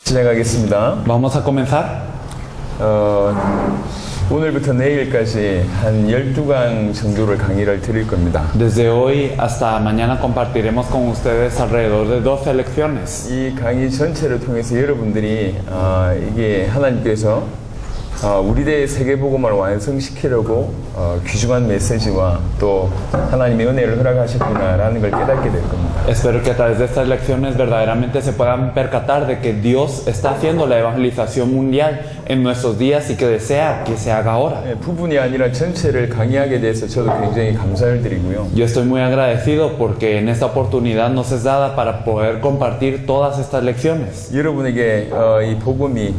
시작하겠습니다. Vamos a comenzar. 오늘부터 내일까지 한 12강 정도를 강의를 드릴 겁니다. Desde hoy hasta mañana compartiremos con ustedes alrededor de 12 lecciones. 이 강의 전체를 통해서 여러분들이 이게 하나님께서 우리들의 세계복음을 완성시키려고 귀중한 메시지와 또 하나님의 은혜를 허락하셨구나라는 걸 깨닫게 될 겁니다. Espero que a través de estas lecciones verdaderamente se puedan percatar de que Dios está haciendo la evangelización mundial en nuestros días y que desea que se haga ahora. 부분이 아니라 전체를 강의하게 돼서 저도 굉장히 감사를 드리고요. Yo estoy muy agradecido porque en esta oportunidad nos es dada para poder compartir todas estas lecciones. 여러분에게 이 복음이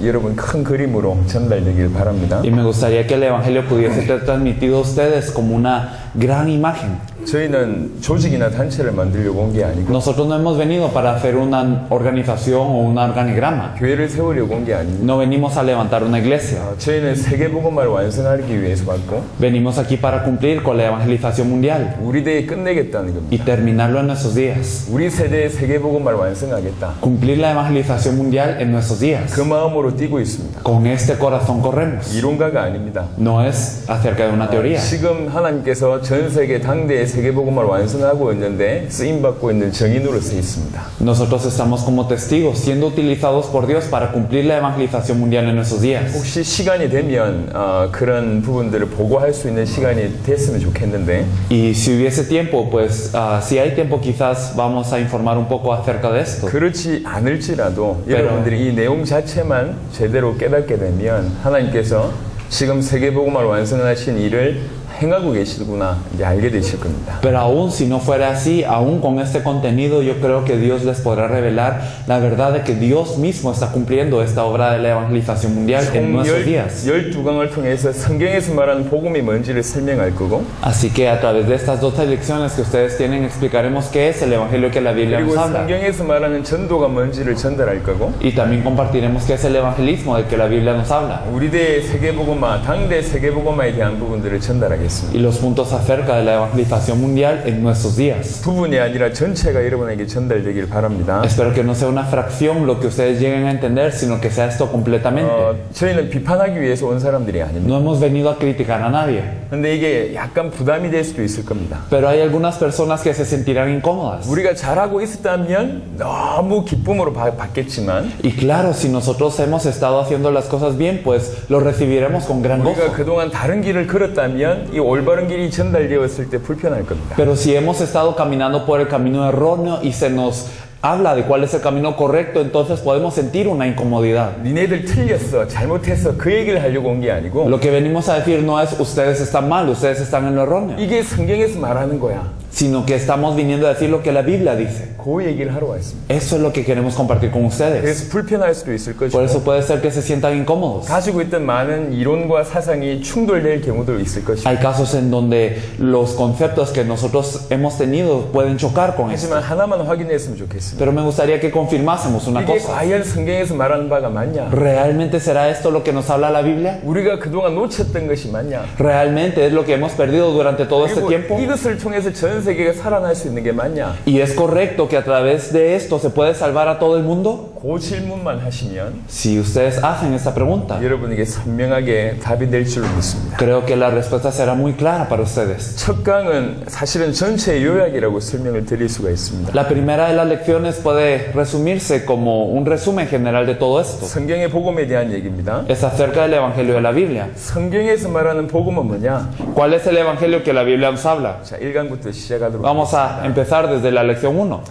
여러분 큰 그림으로 전달되길 바랍니다. Y me gustaría que el evangelio pudiese ser transmitido a ustedes como una gran imagen. 저희는 조직이나 단체를 만들려고 온 게 아니고 Nosotros no hemos venido para hacer una organización o un organigrama. 교회를 세우려고 온 게 아닙니다. No venimos a levantar una iglesia. 저희는 세계복음화를 완성하기 위해서 왔고 Venimos aquí para cumplir con la evangelización mundial 우리 대에 끝내겠다는 겁니다. y terminarlo en nuestros días. 우리 세대의 세계복음화를 완성하겠다. Cumplir la evangelización mundial en nuestros días. 그 마음으로 뛰고 있습니다. Con este corazón corremos. 이론가가 아닙니다. No es acerca de una teoría. 지금 하나님께서 전 세계 당대의 세계복음화를 완성하고 있는데 쓰임받고 있는 정인으로서 있습니다. Nosotros estamos como testigos siendo utilizados por Dios para cumplir la evangelización mundial en nuestros días. 혹시 시간이 되면 그런 부분들을 보고할 수 있는 시간이 됐으면 좋겠는데 Y si hubiese tiempo, pues si hay tiempo quizás vamos a informar un poco acerca de esto. 그렇지 않을지라도 여러분들이 이 내용 자체만 제대로 깨닫게 되면 하나님께서 지금 세계복음화를 완성하신 일을 행하고 계시구나 이제 알게 되실 겁니다. Pero aún si no fuera así, aún con este contenido, yo creo que Dios les podrá revelar la verdad de que Dios mismo está cumpliendo esta obra de la evangelización mundial en nuestros días. 12강을 통해서 성경에서 말하는 복음이 뭔지를 설명할 거고 Así que a través de estas 12 lecciones que ustedes tienen explicaremos qué es el evangelio que la Biblia 그리고 nos habla. 성경에서 말하는 전도가 뭔지를 전달할 거고 Y también compartiremos qué es el evangelismo del que la Biblia nos habla. 우리대의 세계복음화, 당대 세계복음화에 대한 부분들을 전달하겠습니다. Y los puntos acerca de la evangelización mundial en nuestros días. 부분이 아니라 전체가 여러분에게 전달되길 바랍니다. Espero que no sea una fracción lo que ustedes lleguen a entender, sino que sea esto completamente. 저희는 비판하기 위해서 온 사람들이 아닙니다. No hemos venido a criticar a nadie. 근데 이게 약간 부담이 될 수도 있을 겁니다. Pero hay algunas personas que se sentirán incómodas. 우리가 잘하고 있었다면 너무 기쁨으로 받겠지만 Y claro, si nosotros hemos estado haciendo las cosas bien, pues lo recibiremos con gran 우리가 gozo. 그동안 다른 길을 걸었다면 이 올바른 길이 전달되었을 때 불편할 겁니다. Pero si hemos estado caminando por el camino erróneo y se nos habla de cuál es el camino correcto, entonces podemos sentir una incomodidad. 니네들 틀렸어, 잘못했어 그 얘기를 하려고 온 게 아니고 Lo que venimos a decir no es ustedes están mal, ustedes están en lo erróneo, 이게 성경에서 말하는 거야. sino que estamos viniendo a decir lo que la Biblia dice. 그 얘기를 하러 왔습니다. Eso es lo que queremos compartir con ustedes. 그래서 불편할 수도 있을 Por 것이고 eso puede ser que se sientan incómodos. 가지고 있던 많은 이론과 사상이 충돌될 경우도 있을 것이고 Hay casos en donde los conceptos que nosotros hemos tenido pueden chocar con esto. 하지만 하나만 확인했으면 좋겠습니다. Pero me gustaría que confirmásemos una 이게 cosa. 과연 성경에서 말하는 바가 맞냐? ¿Realmente será esto lo que nos habla la Biblia? 우리가 그동안 놓쳤던 것이 맞냐? ¿Realmente es lo que hemos perdido durante todo este 그리고 tiempo? 이것을 통해서 전 세계가 살아날 수 있는 게 맞냐? ¿Y es correcto que a través de esto se puede salvar a todo el mundo? 그 질문만 하시면 Si ustedes hacen esta pregunta, 여러분에게 선명하게 답이 될 줄 믿습니다. creo que la respuesta será muy clara para ustedes. 첫 강은 사실은 전체 요약이라고 설명을 드릴 수가 있습니다. La primera de las lecciones puede resumirse como un resumen general de todo esto. 성경의 복음에 대한 얘기입니다. Es acerca del Evangelio de la Biblia. 성경에서 말하는 복음은 뭐냐? ¿Cuál es el Evangelio que la Biblia nos habla? 자, 1강부터 시작하도록 Vamos a empezar desde la lección 1.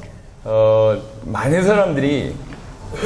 많은 사람들이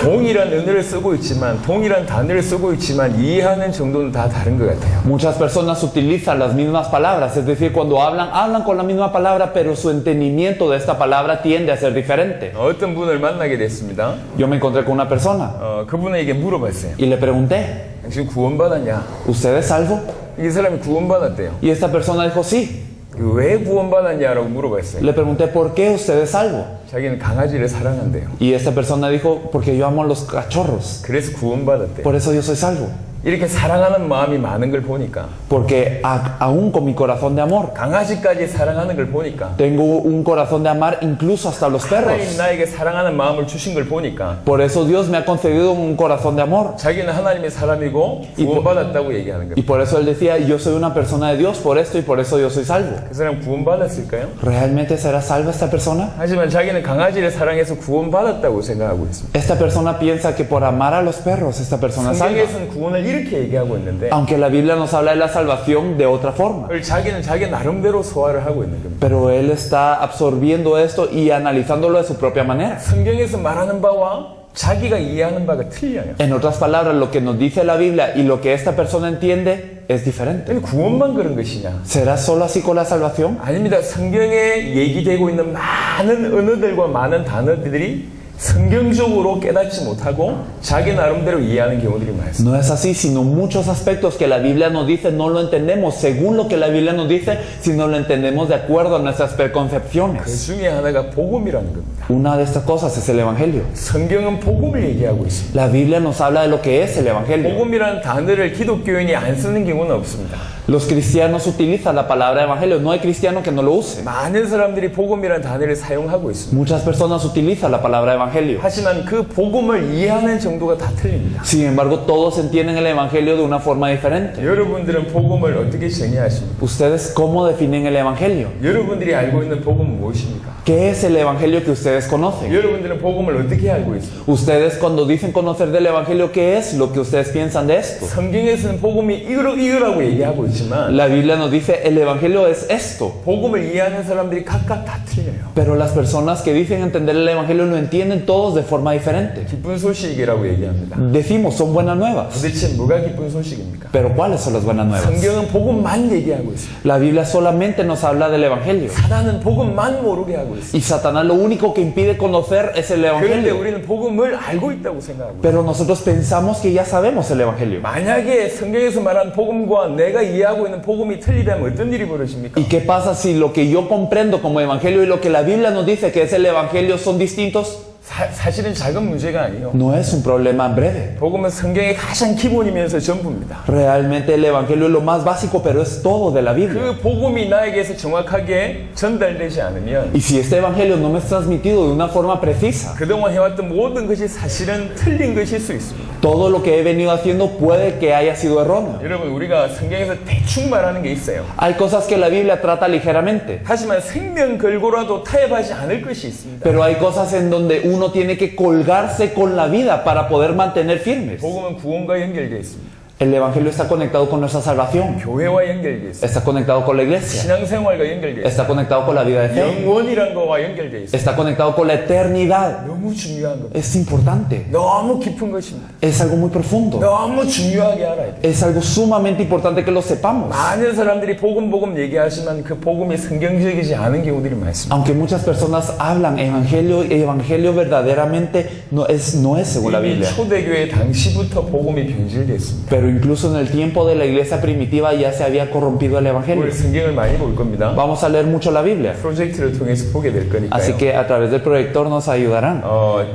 동일한 은혜를 쓰고 있지만 동일한 단어를 쓰고 있지만 이해하는 정도는 다 다른 것 같아요. Muchas personas utilizan las mismas palabras, es decir, cuando hablan con la misma palabra, pero su entendimiento de esta palabra tiende a ser diferente. 어떤 분을 만나게 됐습니다. Yo me encontré con una persona 그분에게 물어봤어요. y le pregunté, 당신 구원받았냐? ¿usted es salvo? 이 사람이 구원받았대요. Y esta persona dijo, sí. 왜 구원받았냐라고 물어봤어요. Le pregunté, ¿por qué usted es salvo? 자기는 강아지를 사랑한대요. Y esta persona dijo, porque yo amo a los cachorros, 그래서 구원받았대요. por eso yo soy salvo. 이렇게 사랑하는 마음이 많은 걸 보니까 Porque aún con mi corazón de amor, 강아지까지 사랑하는 걸 보니까 tengo un corazón de amar incluso hasta los perros. 하나님 나에게 사랑하는 마음을 주신 걸 보니까 Por eso Dios me ha concedido un corazón de amor. 자기는 하나님의 사람이고 구원받았다고 얘기하는 Y 겁니다. por eso Él decía, yo soy una persona de Dios por esto y por eso yo soy salvo. 그 사람 구원받았을까요? ¿Realmente será salva esta persona? 하지만 자기는 강아지를 사랑해서 구원받았다고 생각하고 있습니다. Esta persona piensa que por amar a los perros esta persona es salva. 성경에서는 구원을 이렇게 얘기하고 있는데 Aunque la Biblia nos habla de la salvación de otra forma. 그걸 자기는 자기 나름대로 소화를 하고 있는 겁니다. Pero Él está absorbiendo esto y analizándolo de su propia manera. 성경에서 말하는 바와 자기가 이해하는 바가 틀려요. En otras palabras, lo que nos dice la Biblia y lo que esta persona entiende es diferente. 근데 구원만 그런 것이냐? ¿Será solo así con la salvación? 아닙니다. 성경에 얘기되고 있는 많은 언어들과 많은 단어들이 성경적으로 깨닫지 못하고 자기 나름대로 이해하는 경우들이 많습니다. No es así, sino muchos aspectos que la Biblia nos dice no lo entendemos según lo que la Biblia nos dice, sino lo entendemos de acuerdo a nuestras 그 preconcepciones. 중에 하나가 복음이라는 겁니다. Una de estas cosas es el Evangelio. 성경은 복음을 얘기하고 있습니다. La Biblia nos habla de lo que es el Evangelio. 복음이라는 단어를 기독교인이 안 쓰는 경우는 없습니다. Los cristianos utilizan la palabra Evangelio, no hay cristiano que no lo use. 많은 사람들이 복음이라는 단어를 사용하고 있습니다. Muchas personas utilizan la palabra Evangelio. 하지만 그 복음을 이해하는 정도가 다 틀립니다. Sin embargo, todos entienden el Evangelio de una forma diferente. 여러분들은 복음을 어떻게 정의하십니까? ¿Ustedes cómo definen el Evangelio? 여러분들이 알고 있는 복음은 무엇입니까? ¿Qué es el Evangelio que ustedes conocen? 여러분들은 복음을 어떻게 알고 있습니까? Ustedes cuando dicen conocer del Evangelio, ¿qué es lo que ustedes piensan de esto? 성경에서는 복음이 이거라고 얘기하고 있지만 La Biblia nos dice el Evangelio es esto. 복음을 이해하는 사람들이 각각 다 틀려요. Pero las personas que dicen entender el Evangelio lo entienden todos de forma diferente. 기쁜 소식이라고 얘기합니다. Decimos, son buenas nuevas. 도대체 뭐가 기쁜 소식입니까? Pero ¿cuáles son las buenas nuevas? 성경은 복음만 얘기하고 있습니다. La Biblia solamente nos habla del Evangelio. 사단은 복음만 모르게 하고 있습니다. Y Satanás lo único que impide conocer es el 그런데 Evangelio. 우리는 복음을 알고 있다고 생각하고 있습니다. Pero nosotros pensamos que ya sabemos el Evangelio. 만약에 성경에서 말하는 복음과 내가 이해하고 있는 복음이 틀리다면 어떤 일이 벌어집니까? ¿Y qué pasa si lo que yo comprendo como Evangelio y lo que la Biblia nos dice que es el Evangelio son distintos? 사실은 작은 문제가 아니에요. No es un problema breve. 복음은 성경의 가장 기본이면서 전부입니다. Realmente el Evangelio es lo más básico, pero es todo de la Biblia. 그 복음이 나에게서 정확하게 전달되지 않으면 Y si este Evangelio no me es transmitido de una forma precisa, 그동안 해왔던 모든 것이 사실은 틀린 것일 수 있습니다. todo lo que he venido haciendo puede que haya sido erróneo. 여러분, 우리가 성경에서 대충 말하는 게 있어요. Hay cosas que la Biblia trata ligeramente, 하지만 생명 걸고라도 타협하지 않을 것이 있습니다. pero hay cosas en donde uno tiene que colgarse con la vida para poder mantener firmes. 복음은 구원과 연결되어 있습니다. El Evangelio está conectado con nuestra salvación, 교회와 연결되어 있습니다. está conectado con la iglesia, 신앙생활과 연결되어 있습니다. está conectado con la vida de fe, 영원이란 거와 연결되어 있습니다. está conectado con la eternidad. 너무 중요한 겁니다. Es importante, 너무 깊은 것입니다. es algo muy profundo, 너무 중요하게 알아야 돼요. es algo sumamente importante que lo sepamos. 많은 사람들이 복음 얘기하지만 그 복음이 성경적이지 않은 경우들이 많습니다. Aunque muchas personas hablan evangelio verdaderamente no es según la 이미 Biblia. 초대교회 당시부터 복음이 변질됐습니다. Pero incluso en el tiempo de la iglesia primitiva ya se había corrompido el evangelio. 오늘 성경을 많이 볼 겁니다. Vamos a leer mucho la Biblia, 프로젝트를 통해서 보게 될 así 거니까요. que a través del proyector nos ayudarán.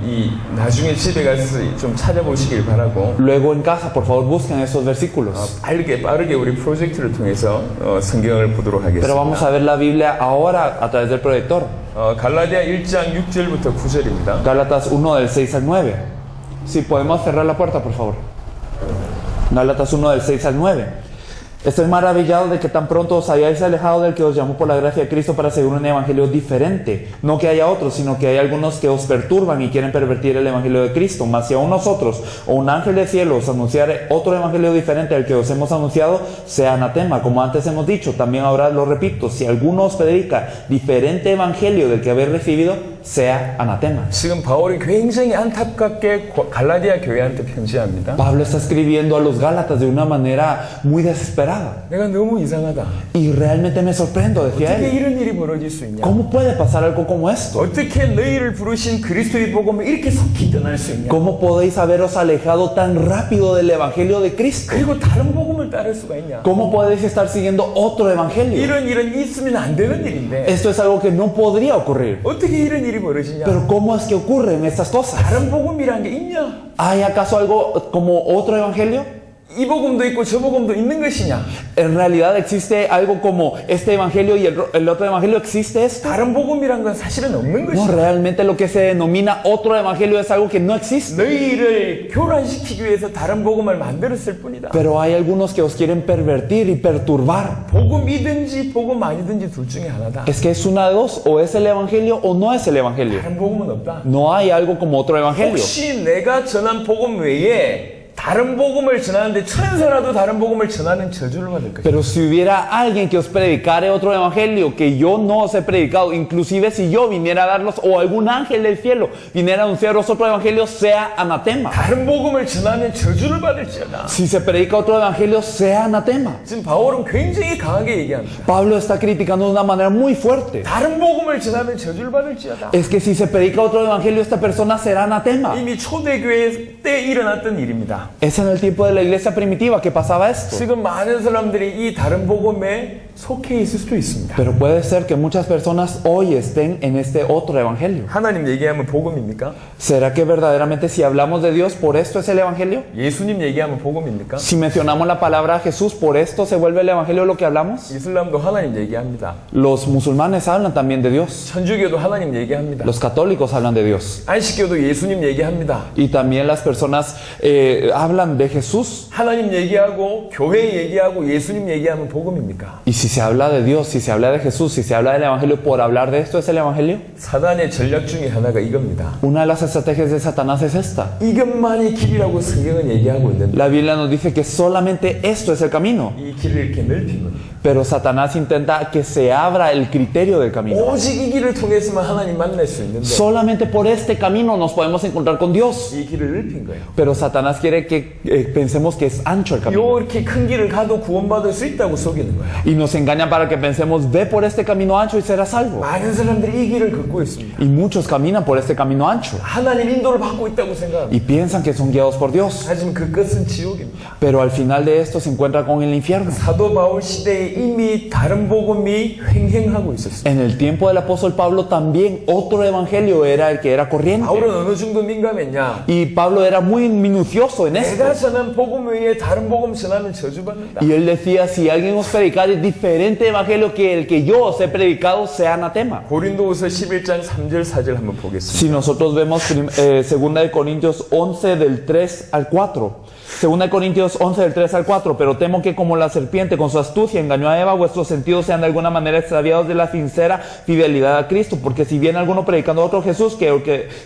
이 나중에 집에 가서 좀 찾아보시길 바라고 Luego en casa, por favor, busquen esos versículos. 빠르게 우리 프로젝트를 통해서 성경을 보도록 Pero 하겠습니다. vamos a ver la Biblia ahora a través del proyector. 갈라디아 1장 6절부터 9절입니다. Gálatas 1 del 6 al 9. Si podemos cerrar la puerta, por favor. Gálatas 1 del 6 al 9. Estoy maravillado de que tan pronto os hayáis alejado del que os llamó por la gracia de Cristo para seguir un evangelio diferente. No que haya otros, sino que hay algunos que os perturban y quieren pervertir el evangelio de Cristo. Mas si aún nosotros o un ángel del cielo os anunciare otro evangelio diferente al que os hemos anunciado, sea anatema. Como antes hemos dicho, también ahora lo repito, si alguno os predica diferente evangelio del que habéis recibido, sea anatema. 지금 바울이 굉장히 안타깝게 갈라디아 교회한테 편지합니다. Pablo está escribiendo a los Gálatas de una manera muy desesperada. 내가 너무 이상하다. Y realmente me sorprendo, decía 어떻게 él. 이런 일이 벌어질 수 있냐? ¿Cómo puede pasar algo como esto? 어떻게 너희를 부르신 그리스도의 복음을 이렇게 속히 떠날 수 있냐? ¿Cómo podéis haberos alejado tan rápido del evangelio de Cristo? 그리고 다른 복음을 따를 수가 있냐? ¿Cómo podéis estar siguiendo otro evangelio? 이런 일은 있으면 안 되는 일인데 Esto es algo que no podría ocurrir. 어떻게 이런 일이 벌어지냐? Pero ¿cómo es que ocurren estas cosas? 다른 복음이란 게 있냐? ¿Hay acaso algo como otro evangelio? 이 복음도 있고 저 복음도 있는 것이냐? ¿En realidad existe algo como este evangelio y el otro evangelio? ¿Existe esto? 다른 복음이란 건 사실은 없는 No, 것이야. realmente lo que se denomina otro evangelio es algo que no existe. 너희를 교란시키기 위해서 다른 복음을 만들었을 뿐이다. Pero hay algunos que os quieren pervertir y perturbar. 복음이든지 복음 아니든지 둘 중에 하나다. Es que es una de dos, o es el evangelio o no es el evangelio. 다른 복음은 없다. No hay algo como otro evangelio. 혹시 내가 전한 복음 외에 다른 복음을 전하는데 천사라도 다른 복음을 전하는 저주를 받을 것이다. Pero si hubiera alguien que os predicare otro evangelio que yo no os he predicado, inclusive si yo viniera a darlos, o algún ángel del cielo viniera a anunciaros otro evangelio, sea anatema. 다른 복음을 전하면 저주를 받을지어다. Si se predica otro evangelio, sea anatema. 지금 바울은 굉장히 강하게 얘기합니다. Pablo está criticando de una manera muy fuerte. 다른 복음을 전하면 저주를 받을지어다. Es que si se predica otro evangelio, esta persona será anatema. 이미 초대교회 때 일어났던 일입니다. Es en el tiempo de la iglesia primitiva que pasaba esto. 지금 많은 사람들이 이 다른 복음에 속해 있을 수도 있습니다. Pero puede ser que muchas personas hoy estén en este otro evangelio. 하나님 얘기하면 복음입니까? ¿Será que verdaderamente si hablamos de Dios, por esto es el evangelio? 예수님 얘기하면 복음입니까? Si mencionamos la palabra Jesús, ¿por esto se vuelve el evangelio lo que hablamos? 이슬람도 하나님 얘기합니다. Los musulmanes hablan también de Dios. 천주교도 하나님 얘기합니다. Los católicos hablan de Dios. 안식교도 예수님 얘기합니다. Y también las personas hablan de Jesús. 하나님 얘기하고 교회 얘기하고 예수님 얘기하면 복음입니까? Y si se habla de Dios, si se habla de Jesús, si se habla del evangelio, por hablar de esto es el evangelio. 사단의 전략 중에 하나가 이겁니다. Una de las estrategias de Satanás es esta. 이것만이 길이라고 성경은 얘기하고 있는데 La Biblia nos dice que solamente esto es el camino. 이 길을 이렇게 넓히면 Pero Satanás intenta que se abra el criterio del camino. 오직 이 길을 통해서만 하나님 만날 수 있는데 Solamente por este camino nos podemos encontrar con Dios. 이 길을 넓힌 거예요. Pero Satanás quiere que pensemos que es ancho el camino. 이렇게 큰 길을 가도 구원받을 수 있다고 속이는 거예요. Y nos engañan para que pensemos, ve por este camino ancho y serás salvo. 많은 사람들이 이 길을 걷고 있습니다. Y muchos caminan por este camino ancho. 하나님 인도를 받고 있다고 생각합니다. Y piensan que son guiados por Dios. 하지만 그 끝은 지옥입니다. Pero al final de esto se encuentra con el infierno. 사도 바울 시대에 이미 다른 복음이 횡행하고 있었어요. En el tiempo del apóstol Pablo también otro evangelio era el que era corriente. 바울은 어느 정도 민감했냐? Y Pablo era muy minucioso en esto. 내가 전한 복음 외에 다른 복음 전하면 저주받는다. Y él decía, si alguien os predicare diferente evangelio que el que yo os he predicado, sea anatema. 고린도후서 11장 3절 4절 한번 보겠습니다. Si nosotros vemos 2 de Corintios 11 del 3 al 4. 2 de Corintios 11 del 3 al 4. Pero temo que como la serpiente con su astucia engañó a Eva, vuestros sentidos sean de alguna manera extraviados de la sincera fidelidad a Cristo. Porque si viene alguno predicando otro Jesús que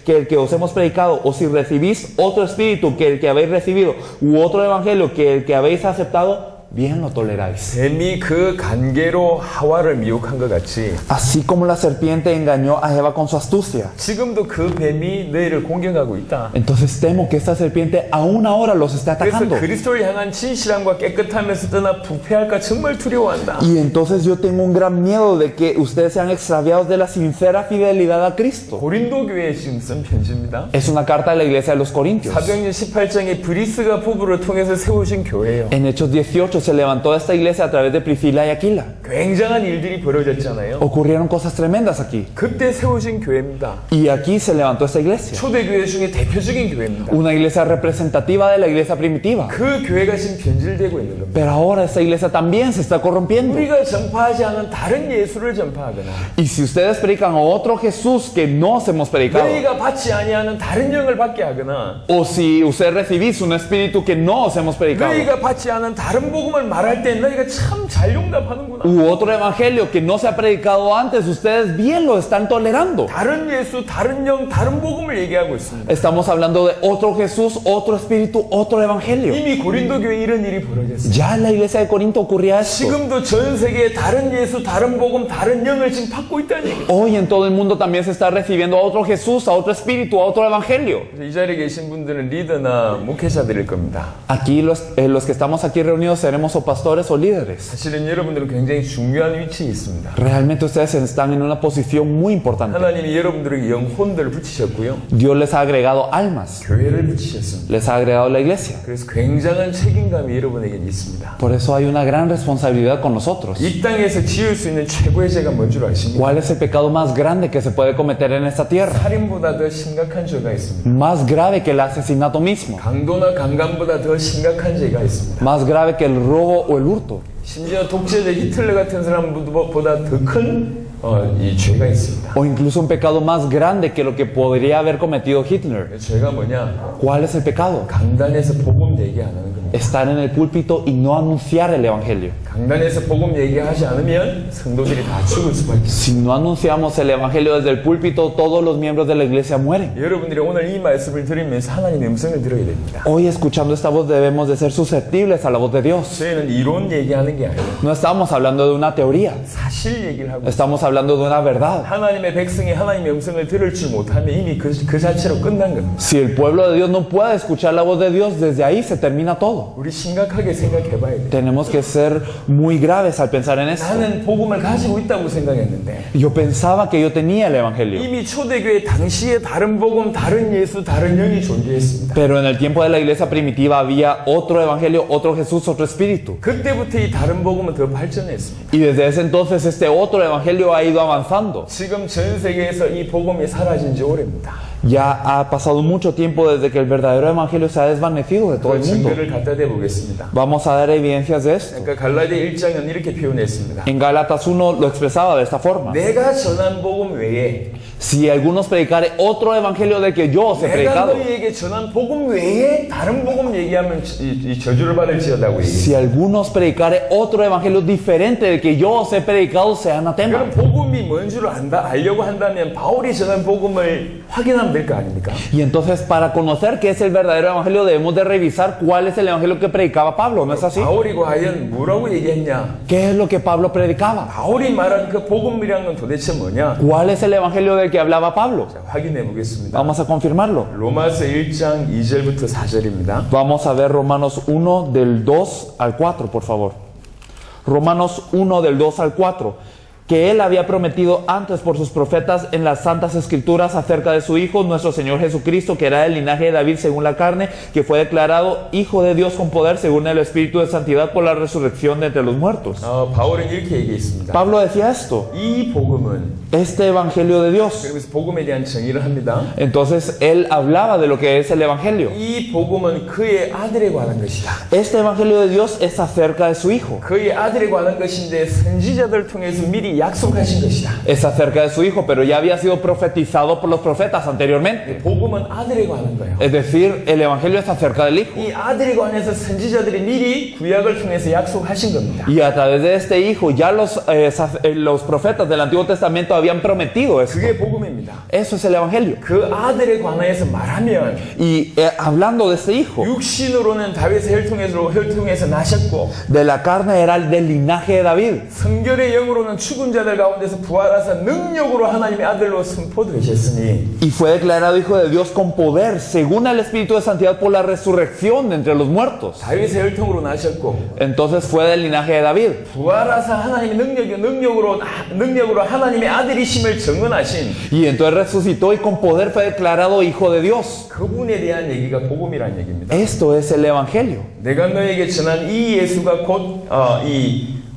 el que os hemos predicado, o si recibís otro espíritu que el que habéis recibido, u otro evangelio que el que habéis aceptado, bien lo toleráis. 뱀이 그 간계로 하와를 미혹한 것 같이 Así como la serpiente engañó a Eva con su astucia. 지금도 그 뱀이 너희를 공격하고 있다. Entonces temo que esta serpiente aún ahora los está 그래서 atacando. 그리스도를 향한 진실함과 깨끗함에서 떠나 부패할까 정말 두려워한다. Y entonces yo tengo un gran miedo de que ustedes sean extraviados de la sincera fidelidad a Cristo. 고린도 교회에 지금 쓴 편지입니다. Es una carta de la iglesia de los Corintios. 사도행전 18장에 브리스가 부부를 통해서 세우신 교회예요. En Hechos 18 se levantó esta iglesia a través de Priscila y Aquila. 굉장한 일들이 벌어졌잖아요. Ocurrieron cosas tremendas aquí. 그때 세우신 교회입니다. Y aquí se levantó esta iglesia. 초대교회 중에 대표적인 교회입니다. Una iglesia representativa de la iglesia primitiva. 그 교회가 지금 변질되고 있는 겁니다. Pero ahora esta iglesia también se está corrompiendo. 우리가 전파하지 않은 다른 예수를 전파하거나 Y si ustedes predican a otro Jesús que no hemos predicado, 너희가 받지 아니하는 다른 영을 받게 하거나 o si ustedes recibís un espíritu que no os hemos predicado, 너희가 받지 않은 다른 복음을 말할 때 너희가 참 잘 용납하는구나. u otro evangelio que no se ha predicado antes, ustedes bien lo están tolerando. 다른 예수, 다른 영, 다른 복음을 얘기하고 있습니다. Estamos hablando de otro Jesús, otro espíritu, otro evangelio. 이미 고린도 교회 이런 일이 벌어졌어요. Ya en la iglesia de Corinto ocurría esto. 지금도 전 세계에 다른 예수, 다른 복음, 다른 영을 지금 받고 있다는 얘기예요. Hoy en todo el mundo también se está recibiendo a otro Jesús, a otro espíritu, a otro evangelio. 이 자리에 계신 분들은 리더나 목회자들일 겁니다. Aquí los que estamos aquí reunidos seremos tenemos o pastores o líderes. 사실은 여러분들은 굉장히 중요한 위치에 있습니다. Realmente ustedes están en una posición muy importante. 하나님이 여러분들에게 영혼들을 붙이셨고요. Dios les ha agregado almas, 교회를 붙이셨습니다. les ha agregado la iglesia. 그래서 굉장한 책임감이 여러분에게 있습니다. Por eso hay una gran responsabilidad con nosotros. 이 땅에서 지을 수 있는 최고의 죄가 뭔 줄 아십니까? ¿Cuál es el pecado más grande que se puede cometer en esta tierra? 살인보다 더 심각한 죄가 있습니다. Más grave que el asesinato mismo. 강도나 강간보다 더 심각한 죄가 있습니다. Más grave que el robo o el hurto. 심지어 독재자 히틀러 같은 사람보다 더 큰 이 죄가 있습니다. O incluso un pecado más grande que lo que podría haber cometido Hitler. 그 죄가 뭐냐? ¿Cuál es el pecado? 강단에서 복음 얘기 안 하는 겁니다. Estar en el púlpito y no anunciar el evangelio. 강단에서 복음 얘기하지 않으면 성도들이 다 죽을 수밖에 없습니다. Si no anunciamos el evangelio desde el púlpito, todos los miembros de la iglesia mueren. 여러분들이 오늘 이 말씀을 들으면서 하나님의 음성을 들어야 됩니다. Hoy, escuchando esta voz, debemos de ser susceptibles a la voz de Dios. 저희는 이론 얘기하는 게 아니에요. No estamos hablando de una teoría, 사실 얘기를 하고 있어요. estamos hablando de una verdad. 하나님의 백성이 하나님의 음성을 들을 줄 못하면 이미 그 자체로 끝난 겁니다. Si el pueblo de Dios no puede escuchar la voz de Dios, desde ahí se termina todo. 우리 심각하게 생각해 봐야 돼요. Tenemos que ser muy graves al pensar en esto. 나는 복음을 가지고 있다고 생각했는데 Yo pensaba que yo tenía el evangelio, 이미 초대교회 당시에 다른 복음, 다른 예수, 다른 영이 존재했습니다. pero en el tiempo de la iglesia primitiva había otro evangelio, otro Jesús, otro espíritu. 그때부터 이 다른 복음은 더 발전했습니다. Y desde ese entonces este otro evangelio ha ido avanzando. 지금 전 세계에서 이 복음이 사라진 지 오래입니다. Ya ha pasado mucho tiempo desde que el verdadero evangelio se ha desvanecido de todo 그 el mundo. 증거를 갖다 대보겠습니다. Vamos a dar evidencias de esto. 그러니까 갈라디아 1장은 이렇게 표현했습니다. En Gálatas 1 lo expresaba de esta forma. 내가 전한 복음 외에 Si algunos predicare otro evangelio del que yo os he 내가 predicado, 너희에게 전한 복음 외에 다른 복음 얘기하면 이 저주를 받을지어다고 얘기해요. si algunos predicare otro evangelio diferente del que yo os he predicado, sea anatema. 그럼 복음이 뭔 줄 알려고 한다면 바울이 전한 복음을 확인하면 될 거 아닙니까? Y entonces, para conocer qué es el verdadero evangelio, debemos de revisar cuál es el evangelio que predicaba Pablo, ¿no es así? 바울이 과연 뭐라고 얘기했냐? ¿Qué es lo que Pablo predicaba? 바울이 말한 그 복음이라는 건 도대체 뭐냐? ¿Cuál es el evangelio del que hablaba Pablo? 자, 확인해 보겠습니다. Vamos a confirmarlo. 로마서 1장 2절부터 4절입니다. Vamos a ver Romanos 1 del 2 al 4, por favor. Romanos 1 del 2 al 4. Que Él había prometido antes por sus profetas en las santas escrituras acerca de su Hijo, nuestro Señor Jesucristo, que era del linaje de David según la carne, que fue declarado Hijo de Dios con poder según el Espíritu de Santidad por la resurrección de entre los muertos. 바울은 이렇게 얘기했습니다. Pablo decía esto, 이 복음은 este Evangelio de Dios. 그러면서 복음에 대한 정의를 합니다. Entonces Él hablaba de lo que es el Evangelio. 이 복음은 그의 아들에 관한 것이다. Este Evangelio de Dios es acerca de su Hijo. 그의 아들에 관한 것인데 선지자들 통해서 미리 약속하신 것이다. Es acerca de su Hijo, pero ya había sido profetizado por los profetas anteriormente. 복음은 아들에 관한 거예요. Es decir, el Evangelio es acerca del Hijo. 이 아들에 관해서 선지자들이 미리 구약을 통해서 약속하신 겁니다. Y a través de este Hijo, ya los profetas del Antiguo Testamento habían prometido eso. 그게 복음입니다. Eso es el Evangelio. 그 아들에 관해서 말하면 Y hablando de este Hijo, 육신으로는 다윗의 혈통에서 나셨고 de la carne era el del linaje de David. 성결의 영으로는 죽은 자들 가운데서 부활하사 능력으로 하나님의 아들로 선포되셨으니 Y fue declarado Hijo de Dios con poder, según el Espíritu de Santidad, por la resurrección de entre los muertos. 다윗의 혈통으로 나셨고 Entonces fue del linaje de David. 부활하사 하나님의 능력으로 하나님의 아들이심을 증언하신 Y entonces resucitó y con poder fue declarado Hijo de Dios. 그분에 대한 얘기가 복음이라는 얘기입니다. Esto es el Evangelio. 내가 너에게 전한 이 예수가 곧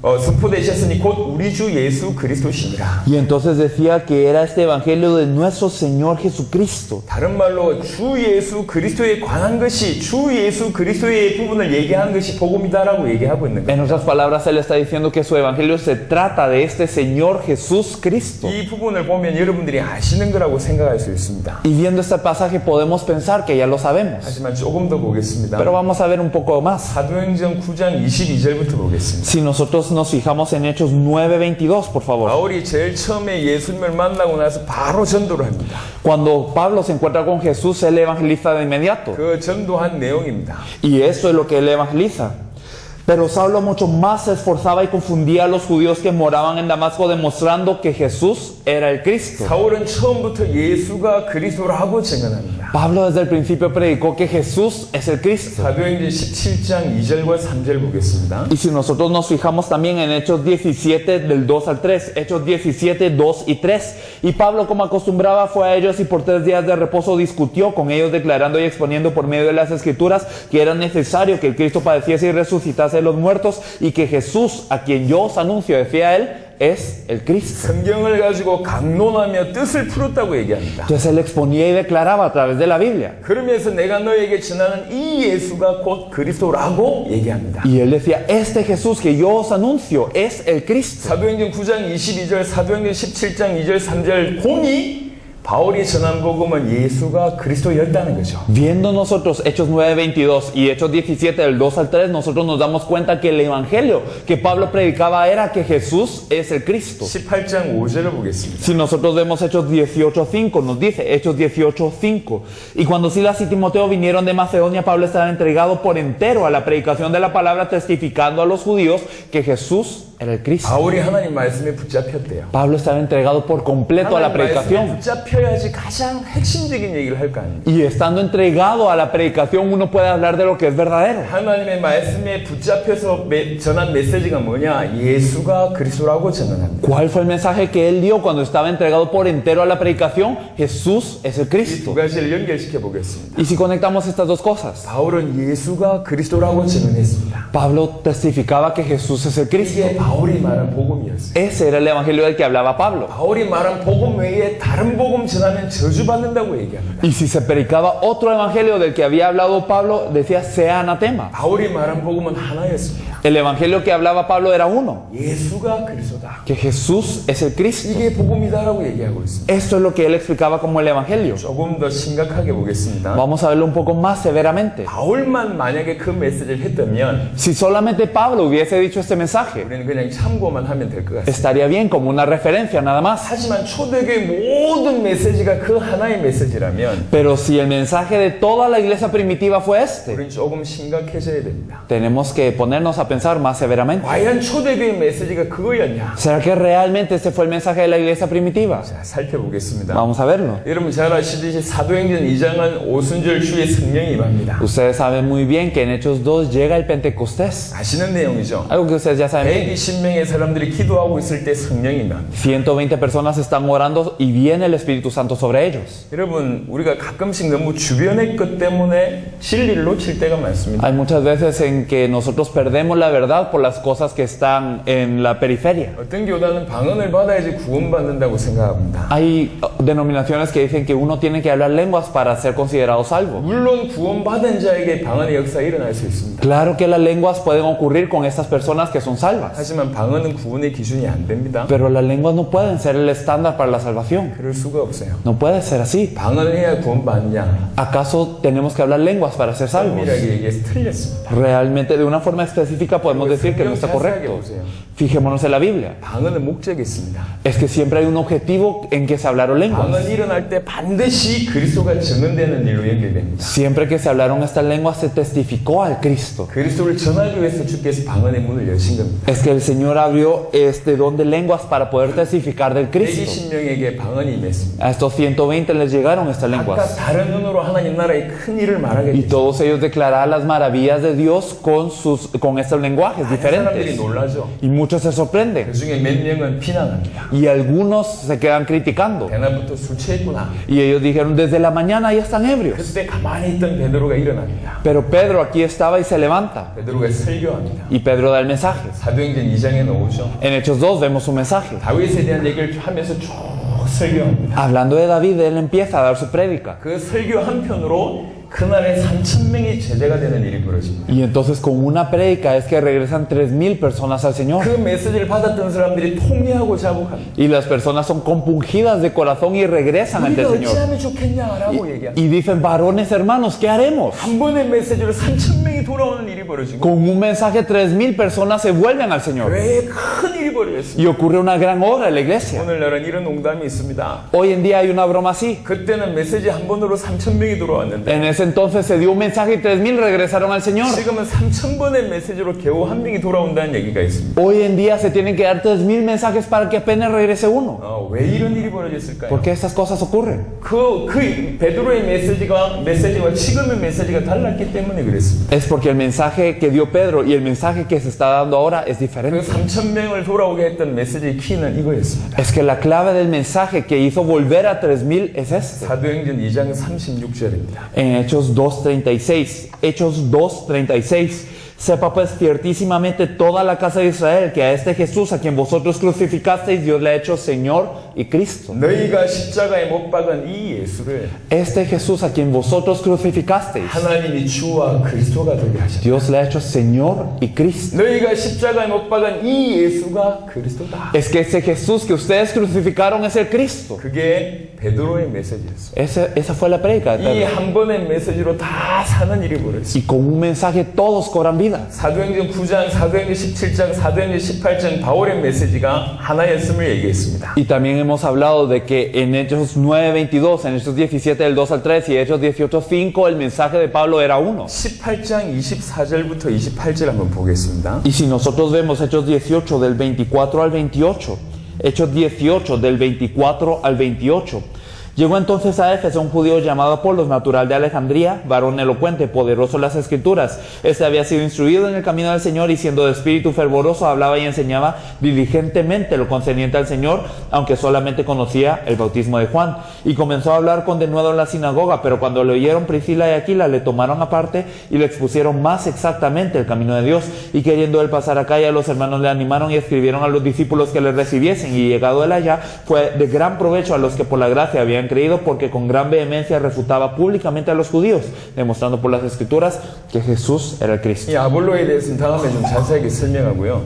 선포되셨으니 곧 우리 주 예수 그리스도시니라. Y entonces decía que era este Evangelio de nuestro Señor Jesucristo. 다른 말로 주 예수 그리스도에 관한 것이 주 예수 그리스도의 부분을 얘기하는 것이 복음이다라고 얘기하고 있는 거예요. En otras palabras, Él está diciendo que su Evangelio se trata de este Señor Jesús Cristo. 이 부분을 보면 여러분들이 아시는 거라고 생각할 수 있습니다. Y viendo este pasaje podemos pensar que ya lo sabemos. 하지만 조금 더 보겠습니다. Pero vamos a ver un poco más. 사도행전 9장 22절부터 보겠습니다. Si nosotros nos fijamos en Hechos 9:22, por favor. 바울이 제일 처음에 예수님을 만나고 나서 바로 전도를 합니다. Cuando Pablo se encuentra con Jesús, él evangeliza de inmediato. 그 전도한 내용입니다. Y esto es lo que él evangeliza. Pero Saulo mucho más se esforzaba y confundía a los judíos que moraban en Damasco, demostrando que Jesús era el Cristo. 사울은 처음부터 예수가 그리스도라고 증언합니다. Pablo desde el principio predicó que Jesús es el Cristo. 사도행전 17장 2절과 3절 보겠습니다. Y si nosotros nos fijamos también en Hechos 17 del 2 al 3, Hechos 17, 2 y 3. Y Pablo, como acostumbraba, fue a ellos y por 3 días de reposo discutió con ellos, declarando y exponiendo por medio de las Escrituras que era necesario que el Cristo padeciese y resucitase de los muertos, y que Jesús, a quien yo os anuncio, decía él, es el Cristo. 성경을 가지고 강론하며 뜻을 풀었다고 얘기합니다. Entonces él exponía y declaraba a través de la Biblia. 그러면서 내가 너에게 전하는 이 예수가 곧 그리스도라고 얘기합니다. Y él decía, este Jesús que yo os anuncio es el Cristo. 사도행전 9장 22절, 사도행전 17장 2절, 3절 보니 바울이 전한 복음은 예수가 그리스도였다는 거죠. Viendo nosotros Hechos 9:22 y Hechos 17 del 2 al 3, nosotros nos damos cuenta que el evangelio que Pablo predicaba era que Jesús es el Cristo. 18장 5절을 보겠습니다. Si nosotros vemos Hechos 18:5, nos dice Hechos 18:5, y cuando Silas y Timoteo vinieron de Macedonia, Pablo estaba entregado por entero a la predicación de la palabra, testificando a los judíos que Jesús era el Cristo. 바울이 하나님 말씀에 붙잡혔대요. Pablo estaba entregado por completo a la 하나님 말씀에 predicación. 붙잡혀야지 가장 핵심적인 얘기를 할 거 아닙니까? Y estando entregado a la predicación, uno puede hablar de lo que es verdadero. 하나님의 말씀에 붙잡혀서 전한 메시지가 뭐냐? 예수가 그리스도라고 전언합니다. ¿Cuál fue el mensaje que él dio cuando estaba entregado por entero a la predicación? Jesús es el 이 두 Cristo. 가지를 연결시켜 보겠습니다. Y si conectamos estas dos cosas, 바울은 예수가 그리스도라고 증언했습니다. Pablo testificaba que Jesús es el Cristo. 이게 바울이 말한 복음이었어요. Ese era el evangelio del que hablaba Pablo. 바울이 말한 복음 외에 다른 복음 전하면 저주받는다고 얘기합니다. Y si se predicaba otro evangelio del que había hablado Pablo, decía sea anatema. 바울이 말한 복음은 하나였습니다. El evangelio que hablaba Pablo era uno, 예수가 그리스도다. que Jesús es el Cristo. 이게 복음이다라고 얘기하고 있습니다. Esto es lo que él explicaba como el evangelio. 조금 더 심각하게 보겠습니다. Vamos a verlo un poco más severamente. 바울만 만약에 그 메시지를 했다면 Si solamente Pablo hubiese dicho este mensaje, 우리는 그냥 참고만 하면 될 것 같습니다. estaría bien como una referencia nada más. 하지만 초대교회 모든 메시지가 그 하나의 메시지라면 Pero si el mensaje de toda la iglesia primitiva fue este, 우리는 조금 심각해져야 됩니다. tenemos que ponernos a pensar más severamente. 과연 초대교회 메시지가 그거였냐? ¿Será que realmente este fue el mensaje de la iglesia primitiva? 자, 살펴보겠습니다. Vamos a verlo. 여러분 잘 아시듯이 사도행전 2장은 오순절 주의 성령이 임합니다. Ustedes saben muy bien que en Hechos 2 llega el Pentecostés. 아시는 내용이죠. Algo que ustedes ya saben. 120명의 사람들이 기도하고 있을 때 성령이 임합니다. 120 personas están orando y viene el Espíritu Santo sobre ellos. 여러분 우리가 가끔씩 너무 주변의 것 때문에 진리를 놓칠 때가 많습니다. Hay muchas veces en que nosotros perdemos la verdad por las cosas que están en la periferia. 어떤 교단은 방언을 받아야지 구원받는다고 생각합니다. Hay denominaciones que dicen que uno tiene que hablar lenguas para ser considerado salvo. 물론 구원받은 자에게 방언의 역사가 일어날 수 있습니다. Claro que las lenguas pueden ocurrir con estas personas que son salvas, 하지만 방언은 구원의 기준이 안 됩니다. pero las lenguas no pueden ser el estándar para la salvación. 그럴 수가 없어요. No puede ser así. 방언을 해야 구원받냐? ¿Acaso tenemos que hablar lenguas para ser salvos? 엄밀하게 얘기해서 틀렸습니다. Realmente, de una forma específica, podemos decir que no está correcto. Fijémonos en la Biblia. 방언은 목적이 있습니다. Es que siempre hay un objetivo en que se hablaron lenguas. 방언이 일어날 때 반드시 그리스도가 증언되는 일로 연결됩니다. Siempre que se hablaron estas lenguas se testificó al Cristo. 그리스도를 전하기 위해서 주께서 방언의 문을 여신 겁니다. Es que el Señor abrió este don de lenguas para poder testificar del Cristo. 120명에게 방언이 임했습니다. A estos 120 les llegaron estas 각각 lenguas. 다른 눈으로 하나님 나라의 큰 일을 말하게 Y 됐죠. todos ellos declaraban las maravillas de Dios con estos lenguajes 사람들이 diferentes. 놀라죠. Y muchos se sorprenden. 그 중에 몇 명은 비난합니다. Y algunos se quedan criticando. 대낮부터 술 취했구나. Y ellos dijeron, desde la mañana ya están ebrios. 그때 가만히 있던 베드로가 일어납니다. Pero Pedro aquí estaba y se levanta. 베드로가 설교합니다. Y Pedro da el mensaje. 사도행전 2장에 나오죠. En Hechos 2 vemos su mensaje. 다윗에 대한 얘기를 하면서 쭉 설교합니다. Hablando de David, él empieza a dar su prédica. 그 설교 한편으로 그날에 3,000명이 제자가 되는 일이 벌어집니다. Y entonces con una prédica es que regresan 3,000 personas al Señor. 그 메시지를 받았던 사람들이 통회하고 자복합니다. Y las personas son compungidas de corazón y regresan ante 우리가 el Señor. 어찌하면 좋겠냐라고 얘기합니다. Y dicen, varones hermanos, ¿qué haremos? 한 번의 메시지로 3,000명이 돌아오는 일이 벌어지고 Con un mensaje 3,000 personas se vuelven al Señor. 왜 큰 일이 벌어졌습니다. Y ocurre una gran obra en la iglesia. 오늘날은 이런 농담이 있습니다. Hoy en día hay una broma así. 그때는 메시지 한 번으로 3,000명이 돌아왔는데 En ese ese entonces se dio un mensaje y 3,000 regresaron al Señor. 지금은 3,000번의 메시지로 겨우 한 명이 돌아온다는 얘기가 있습니다. Hoy en día se tienen que dar 3,000 mensajes para que apenas regrese uno. 왜 이런 일이 벌어졌을까요? ¿Por qué estas cosas ocurren? 그 베드로의 메시지와 지금의 메시지가 달랐기 때문에 그랬습니다. Es porque el mensaje que dio Pedro y el mensaje que se está dando ahora es 그 diferente. 3,000명을 돌아오게 했던 메시지의 키는 이거였습니다. Es que la clave del mensaje que hizo volver a 3,000 es este. 사도행전 2장 36절입니다. En Hechos 2:36, Hechos 2:36, sepa pues ciertísimamente toda la casa de Israel que a este Jesús a quien vosotros crucificasteis Dios le ha hecho Señor y Cristo. 너희가 십자가에 못 박은 이 예수를 Este Jesús a quien vosotros crucificasteis 하나님이 주와 그리스도가 되게 하셨다. Dios le ha hecho Señor y Cristo. 너희가 십자가에 못 박은 이 예수가 그리스도다. Es que ese Jesús que ustedes crucificaron es el Cristo. 그게 베드로의 메시지였어. Esa fue la prédica de 이 Pedro. 한 번의 메시지로 다 사는 일이 벌어졌어. Y con un mensaje todos cobran vida. 사도행전 9장, 사도행전 17장, 사도행전 18장 바울의 메시지가 하나였음을 얘기했습니다. Y también hemos hablado de que en Hechos 9:22, en Hechos 17 del 2 al 3 y Hechos 18:5 el mensaje de Pablo era uno. 18장 24절부터 28절 한번 보겠습니다. Y si nosotros vemos Hechos 18 del 24 al 28, Hechos 18 del 24 al 28, llegó entonces a Éfeso un judío llamado Apolos, natural de Alejandría, varón elocuente, poderoso en las escrituras. Este había sido instruido en el camino del Señor y siendo de espíritu fervoroso hablaba y enseñaba diligentemente lo concerniente al Señor, aunque solamente conocía el bautismo de Juan. Y comenzó a hablar con denuedo en la sinagoga, pero cuando le oyeron Priscila y Aquila le tomaron aparte y le expusieron más exactamente el camino de Dios. Y queriendo él pasar acá, ya los hermanos le animaron y escribieron a los discípulos que le recibiesen. Y llegado él allá, fue de gran provecho a los que por la gracia habían creído, porque con gran vehemencia refutaba públicamente a los judíos, demostrando por las escrituras que Jesús era el Cristo. 이 아볼로에 대해서는 다음에 좀 자세하게 설명하고요.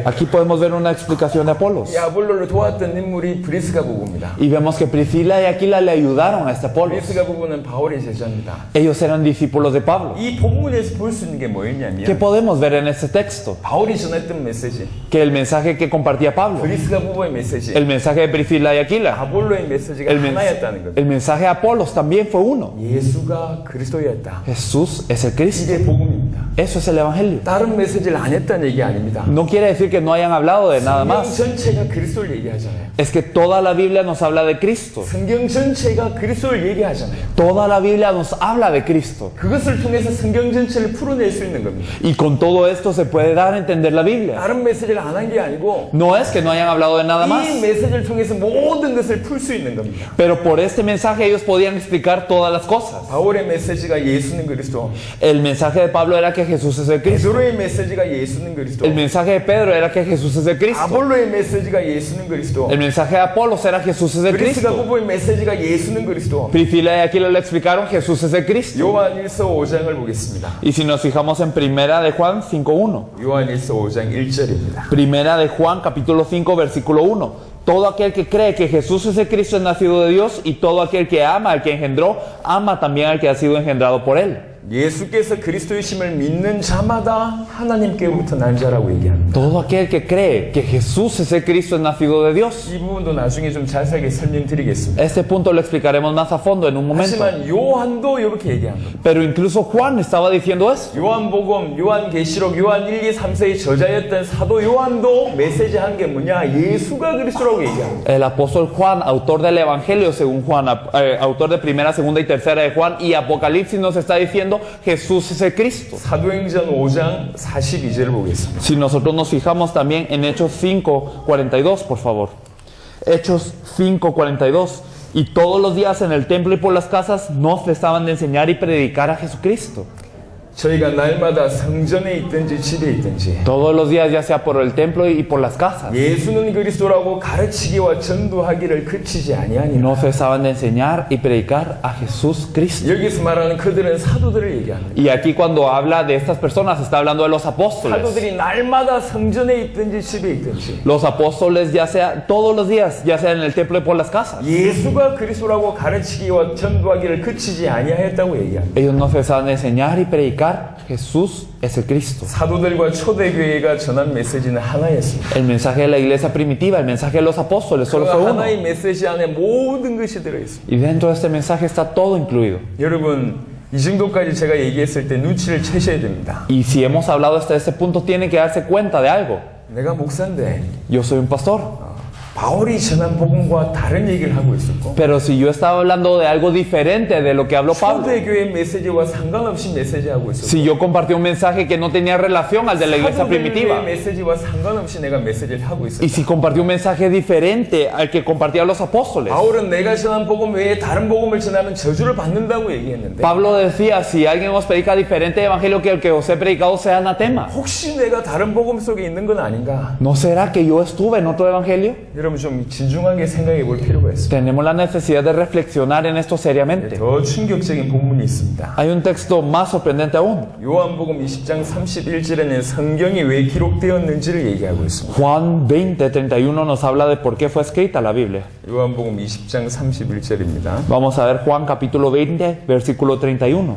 Aquí podemos ver una explicación de Apolos. 이 아볼로를 도왔던 인물이 브리스가 부부입니다. Y vemos que Priscila y Aquila le ayudaron a este Apolos. 브리스가 부부는 바울의 제자입니다. Ellos eran discípulos de Pablo. 이 본문에서 볼 수 있는 게 ¿Qué 뭐였냐면 podemos ver en este texto? 바울이 전했던 메시지, Que el mensaje que compartía Pablo, 브리스가 부부의 메시지, el mensaje de Priscila y Aquila, 아볼로의 메시지가 하나였다는 겁니다. el mensaje de Apolos también fue uno. 예수가 그리스도였다. Jesús es el Cristo. 이게 복음입니다. Eso es el Evangelio. 다른 메시지를 안 했다는 얘기 아닙니다. No quiere decir que no hayan hablado de nada 성경 más. 전체가 그리스도를 얘기하잖아요. Es que toda la Biblia nos habla de Cristo. 성경 전체가 그리스도를 얘기하잖아요. Toda la Biblia nos habla de Cristo. 그것을 통해서 성경 전체를 풀어낼 수 있는 겁니다. Y con todo esto se puede dar a entender la Biblia. 다른 메시지를 안 한 게 아니고 No es que no hayan hablado de nada más, 이 메시지를 통해서 모든 것을 풀 수 있는 겁니다. pero por este mensaje ellos podían explicar todas las cosas. 바울의 메시지가 예수는 그리스도, El mensaje de Pablo era que Jesús es el Cristo. 베드로의 메시지가 예수는 그리스도, El mensaje de Pedro era que Jesús es el Cristo. 아볼로의 메시지가 예수는 그리스도, El mensaje de Apolos era Jesús es el 브리스가 Cristo. 부부의 메시지가 예수는 그리스도. Priscila y Aquila le explicaron Jesús es el Cristo. 요한일서 5장을 보겠습니다. Y si nos fijamos en Primera de Juan 5:1. 요한일서 5장 1절입니다. Primera de Juan capítulo 5 versículo 1. Todo aquel que cree que Jesús es el Cristo es nacido de Dios, y todo aquel que ama al que engendró, ama también al que ha sido engendrado por él. 예수께서 그리스도이심을 믿는 자마다 하나님께로부터 난 자라고 얘기합니다. Todo aquel que cree que Jesús es el Cristo es nacido de Dios. 이 부분도 나중에 좀 자세하게 설명드리겠습니다. Este punto lo explicaremos más a fondo en un momento. 하지만 요한도 이렇게 얘기합니다. Pero incluso Juan estaba diciendo eso. 요한복음, 요한계시록, 요한 1, 2, 3세의 저자였던 사도 요한도 메시지 한 게 뭐냐? 예수가 그리스도라고 얘기합니다. El apóstol Juan, autor del Evangelio según Juan, autor de primera, segunda y tercera de Juan, y Apocalipsis nos está diciendo Jesús es el Cristo. 사도행전 5장 42절을 보겠습니다. Si nosotros nos fijamos también en Hechos 5:42, por favor. Hechos 5:42. Y todos los días en el templo y por las casas no cesaban de enseñar y predicar a Jesucristo. 저희가 날마다 성전에 있든지 집에 있든지 Todos los días, ya sea por el templo y por las casas, 예수는 그리스도라고 가르치기와 전도하기를 그치지 아니하니라. no cesaban de enseñar y predicar a Jesús Cristo. 여기서 말하는 그들은 사도들을 얘기합니다. Y aquí cuando habla de estas personas, está hablando de los apóstoles. 사도들이 날마다 성전에 있든지 집에 있든지 Los apóstoles, ya sea todos los días, ya sea en el templo y por las casas, 예수가 그리스도라고 가르치기와 전도하기를 그치지 아니하였다고 얘기합니다. ellos no cesaban de enseñar y predicar Jesús es el Cristo. 사도들과 초대교회가 전한 메시지는 하나였습니다. El mensaje de la iglesia primitiva, el mensaje de los apóstoles, 그 solo fue uno. 하나의 메시지 안에 모든 것이 들어있습니다. Y dentro de este mensaje está todo incluido. 여러분, 이 정도까지 제가 얘기했을 때 눈치를 채셔야 됩니다. Y si hemos hablado hasta ese punto, tiene que darse cuenta de algo. 내가 목사인데 Yo soy un pastor. 바울이 전한 복음과 다른 얘기를 하고 있었고 Pero si yo estaba hablando de algo diferente de lo que habló Pablo, 초대교회 메시지와 상관없이 메시지하고 있었고 si yo compartí un mensaje que no tenía relación al de la iglesia 사도들의 primitiva, 메시지와 상관없이 내가 메시지를 하고 있었다. y si compartí un mensaje diferente al que compartían los apóstoles, 바울은 내가 전한 복음 외에 다른 복음을 전하면 저주를 받는다고 얘기했는데 Pablo decía, si alguien os predica diferente evangelio que el que os he predicado, sea anatema. 혹시 내가 다른 복음 속에 있는 건 아닌가? ¿No será que yo estuve en otro evangelio? 여러분 좀 진중하게 생각해 볼 필요가 있습니다. Tenemos la necesidad de reflexionar en esto seriamente. 더 충격적인 본문이 있습니다. Hay un texto más sorprendente aún. 요한복음 20장 31절에는 성경이 왜 기록되었는지를 얘기하고 있습니다. Juan 20:31 nos habla de por qué fue escrita la Biblia. 요한복음 20장 31절입니다. Vamos a ver Juan capítulo 20, versículo 31.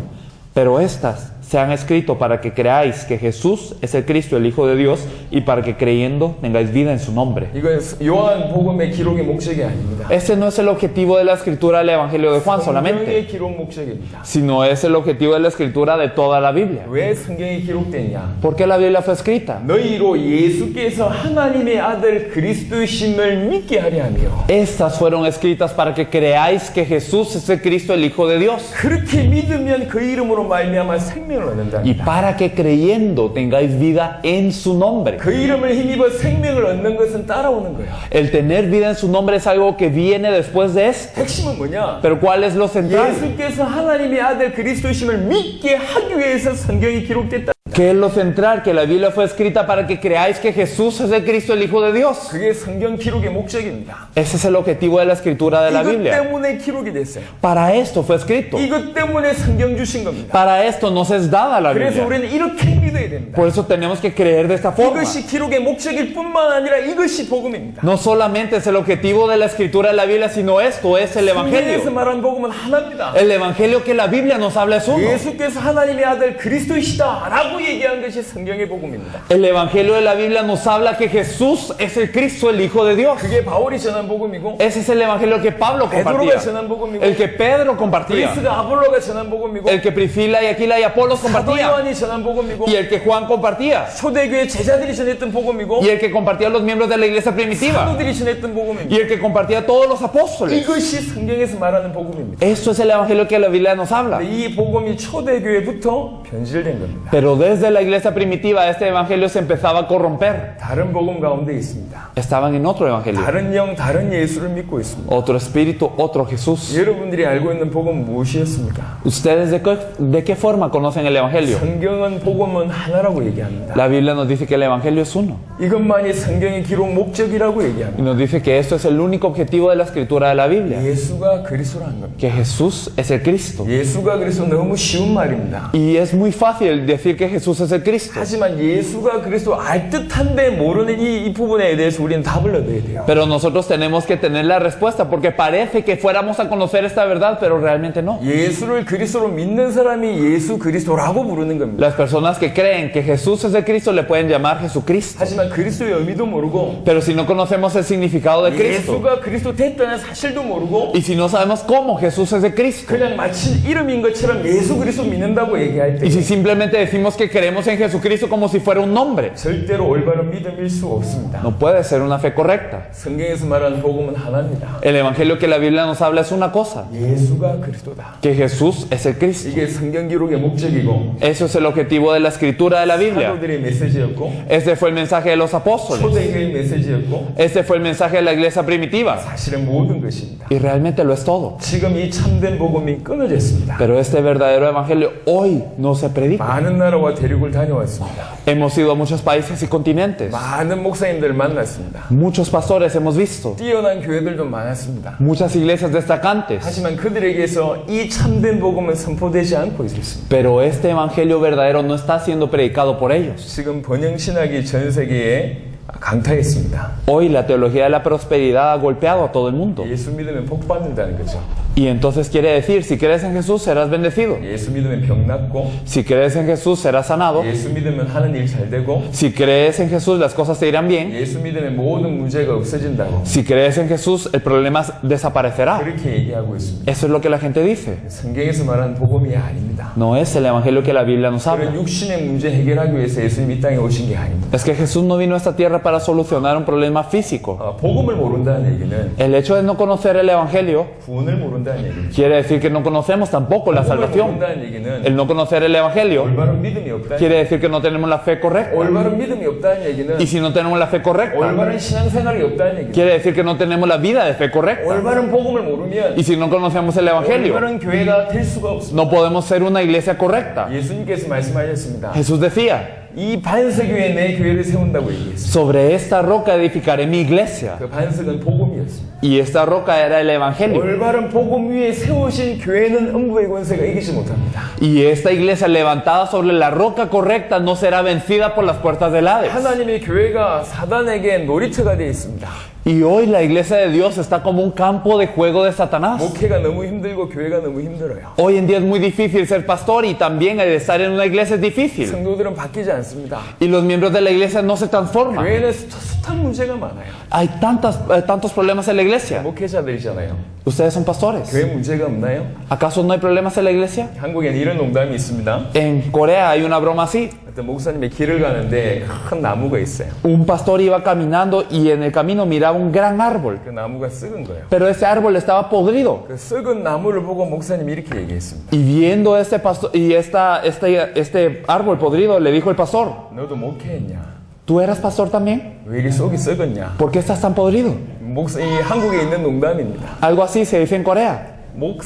Pero estas se han escrito para que creáis que Jesús es el Cristo, el Hijo de Dios, y para que creyendo tengáis vida en su nombre. 이건 요한복음의 기록의 목적이 아닙니다. Este no es el objetivo de la escritura del Evangelio de Juan solamente, 성경의 기록 목적입니다. sino es el objetivo de la escritura de toda la Biblia. 왜 성경이 기록됐냐? ¿Por qué la Biblia fue escrita? 너희로 예수께서 하나님의 아들 그리스도이심을 믿게 하려 하며 Estas fueron escritas para que creáis que Jesús es el Cristo, el Hijo de Dios, 그렇게 믿으면 그 이름으로 말미암아 생명을 얻는다. y para que creyendo tengáis vida en su nombre. 그 이름을 힘입어 생명을 얻는 것은 따라오는 거야. El tener vida en su nombre es algo que viene después de esto. 핵심은 뭐냐? Pero ¿cuál es lo central? 예수께서 하나님의 아들 그리스도이심을 믿게 하기 위해서 성경이 기록됐다. ¿Qué es lo central? Que la Biblia fue escrita para que creáis que Jesús es el Cristo, el Hijo de Dios. 그게 성경 기록의 목적입니다. Ese es el objetivo de la escritura de la 이것 Biblia. 때문에 기록이 됐어요. Para esto fue escrito. 이것 때문에 성경 주신 겁니다. Para esto nos es dada la 그래서 Biblia. 우리는 이렇게 믿어야 됩니다. Por eso tenemos que creer de esta forma. 이것이 기록의 목적일 뿐만 아니라 이것이 복음입니다. No solamente es el objetivo de la escritura de la Biblia, sino esto es el 성경에서 Evangelio. 말한 복음은 하나입니다. El Evangelio que la Biblia nos habla es uno. 예수께서 하나님의 아들 그리스도이시다라고 얘기한 것이 성경의 복음입니다. El Evangelio de la Biblia nos habla que Jesús es el Cristo, el Hijo de Dios. 그게 바울이 전한 복음이고 Ese es el Evangelio que Pablo compartía, 베드로가 전한 복음이고 el que Pedro compartía, 그리스가 아볼로가 전한 복음이고 el que Priscila y Aquila y Apolos 사도 compartían, 요한이 전한 복음이고 y el que Juan compartía, 초대교회 제자들이 전했던 복음이고 y el que compartía los miembros de la iglesia primitiva, 사도들이 전했던 복음입니다. y el que compartía todos los apóstoles. 이것이 성경에서 말하는 복음입니다. Esto es el Evangelio que la Biblia nos habla. 이 복음이 초대교회부터 변질된 겁니다. Pero desde la iglesia primitiva este Evangelio se empezaba a corromper. 다른 복음 가운데 있습니다. Estaban en otro Evangelio, 다른 영, 다른 예수를 믿고 있습니다. otro espíritu, otro Jesús. 여러분들이 알고 있는 복음은 무엇이었습니까? ¿Ustedes de qué forma conocen el Evangelio? 성경은 복음은 하나라고 얘기합니다. La Biblia nos dice que el Evangelio es uno. 이것만이 성경의 기록 목적이라고 Y 얘기합니다. nos dice que esto es el único objetivo de la escritura de la Biblia. 예수가 그리스도라는 겁니다. Que Jesús es el Cristo. 예수가 그리스도 너무 쉬운 말입니다. Y es muy fácil decir que Jesús es el Cristo. 하지만 예수가 그리스도 알 듯한데 모르는 이 부분에 대해서 우리는 답을 얻어야 돼요. Pero nosotros tenemos que tener la respuesta porque parece que fuéramos a conocer esta verdad, pero realmente no. 예수를 그리스도로 믿는 사람이 예수 그리스도라고 부르는 겁니다. Las personas que creen que Jesús es el Cristo le pueden llamar Jesucristo. 하지만 그리스도의 의미도 모르고 Pero si no conocemos el significado de Cristo, 예수가 그리스도 됐다는 사실도 모르고 y si no sabemos cómo Jesús es el Cristo, 그냥 마치 이름인 것처럼 예수 그리스도 믿는다고 얘기할 때 y si simplemente decimos que creemos en Jesucristo como si fuera un nombre, 절대로 올바른 믿음일 수 없습니다. no puede ser una fe correcta. 성경에서 말하는 복음은 하나입니다. El Evangelio que la Biblia nos habla es una cosa, 예수가 그리스도다. que Jesús es el Cristo. 이게 성경 기록의 목적이고 Eso es el objetivo de la escritura de la Biblia. 사도들의 메시지였고 Este fue el mensaje de los apóstoles. 초대교회의 메시지였고 Este fue el mensaje de la iglesia primitiva. 사실은 모든 것입니다. Y realmente lo es todo. 지금 이 참된 복음이 끊어졌습니다. Pero este verdadero evangelio hoy no se predica. 많은 나라와 대륙을 다녀왔습니다. Hemos ido a muchos países y continentes. 많은 목사님들 만났습니다. Muchos pastores hemos visto. 뛰어난 교회들도 많았습니다. Muchas iglesias destacantes. 하지만 그들에게서 이 참된 복음은 선포되지 않고 있습니다. Pero este evangelio verdadero no está siendo predicado por ellos. 지금 번영신학이 전 세계에 강타했습니다. Hoy la teología de la prosperidad ha golpeado a todo el mundo. 예수 믿으면 복 받는다는 거죠. Y entonces quiere decir, si crees en Jesús serás bendecido. 예수 믿으면 병 낫고, Si crees en Jesús serás sanado. 예수 믿으면 하는 일 잘 되고, Si crees en Jesús las cosas te irán bien. 예수 믿으면 모든 문제가 없어진다고 Si crees en Jesús el problema desaparecerá. 그렇게 얘기하고 있습니다. Eso es lo que la gente dice. 성경에서 말하는 복음이 아닙니다. No es el evangelio que la Biblia nos 그런 habla. 육신의 문제 해결하기 위해서 예수님이 이 땅에 오신 게 아닙니다. Es que Jesús no vino a esta tierra para solucionar un problema físico. 복음을 모른다는 얘기는 El hecho de no conocer el evangelio 구원을 모른다는 얘기입니다. quiere decir que no conocemos tampoco la 복음을 salvación. 모른다는 얘기는 El no conocer el evangelio 올바른 믿음이 없다는 quiere decir que no tenemos la fe correcta. 올바른 믿음이 없다는 얘기는 Y si no tenemos la fe correcta, 올바른 신앙생활이 없다는 얘기입니다. quiere decir que no tenemos la vida de fe correcta. 올바른 복음을 모르면 Y si no conocemos el evangelio, 올바른 교회가 될 수가 없습니다. no podemos ser una iglesia correcta. 예수님께서 말씀하셨습니다. Jesús decía, 이 반석위에 내 교회를 세운다고 얘기했어요. sobre esta roca edificaré mi iglesia. 그 반석은 복음이었습니다. Y esta roca era el evangelio. 올바른 복음 위에 세우신 교회는 음부의 권세가 이기지 못합니다. Y esta iglesia levantada sobre la roca correcta no será vencida por las puertas del Hades. 하나님의 교회가 사단에게 놀이터가 되어 있습니다. Y hoy la iglesia de Dios está como un campo de juego de Satanás. 목회가 너무 힘들고 교회가 너무 힘들어요. Hoy en día es muy difícil ser pastor y también el estar en una iglesia es difícil. 성도들은 바뀌지 않습니다. Y los miembros de la iglesia no se transforman. 교회는 숱한 문제가 많아요. Hay tantos problemas en la iglesia. 목회자들이잖아요. Ustedes son pastores. 교회 문제가 없나요? ¿Acaso no hay problemas en la iglesia? 한국에는 이런 농담이 있습니다. En Corea hay una broma así. 어떤 목사님의 길을 가는데 큰 나무가 있어요. Un pastor iba caminando y en el camino miraba un gran árbol. 그 나무가 썩은 거예요. Pero ese árbol estaba podrido. 그 썩은 나무를 보고 목사님이 이렇게 얘기했습니다. Y viendo este pastor y este árbol podrido, le dijo el pastor, 너도 목회했냐? ¿tú eras pastor también? 왜 이리 속이 썩었냐? ¿Por qué estás tan podrido? 이 한국에 있는 농담입니다. Algo así se dice en Corea.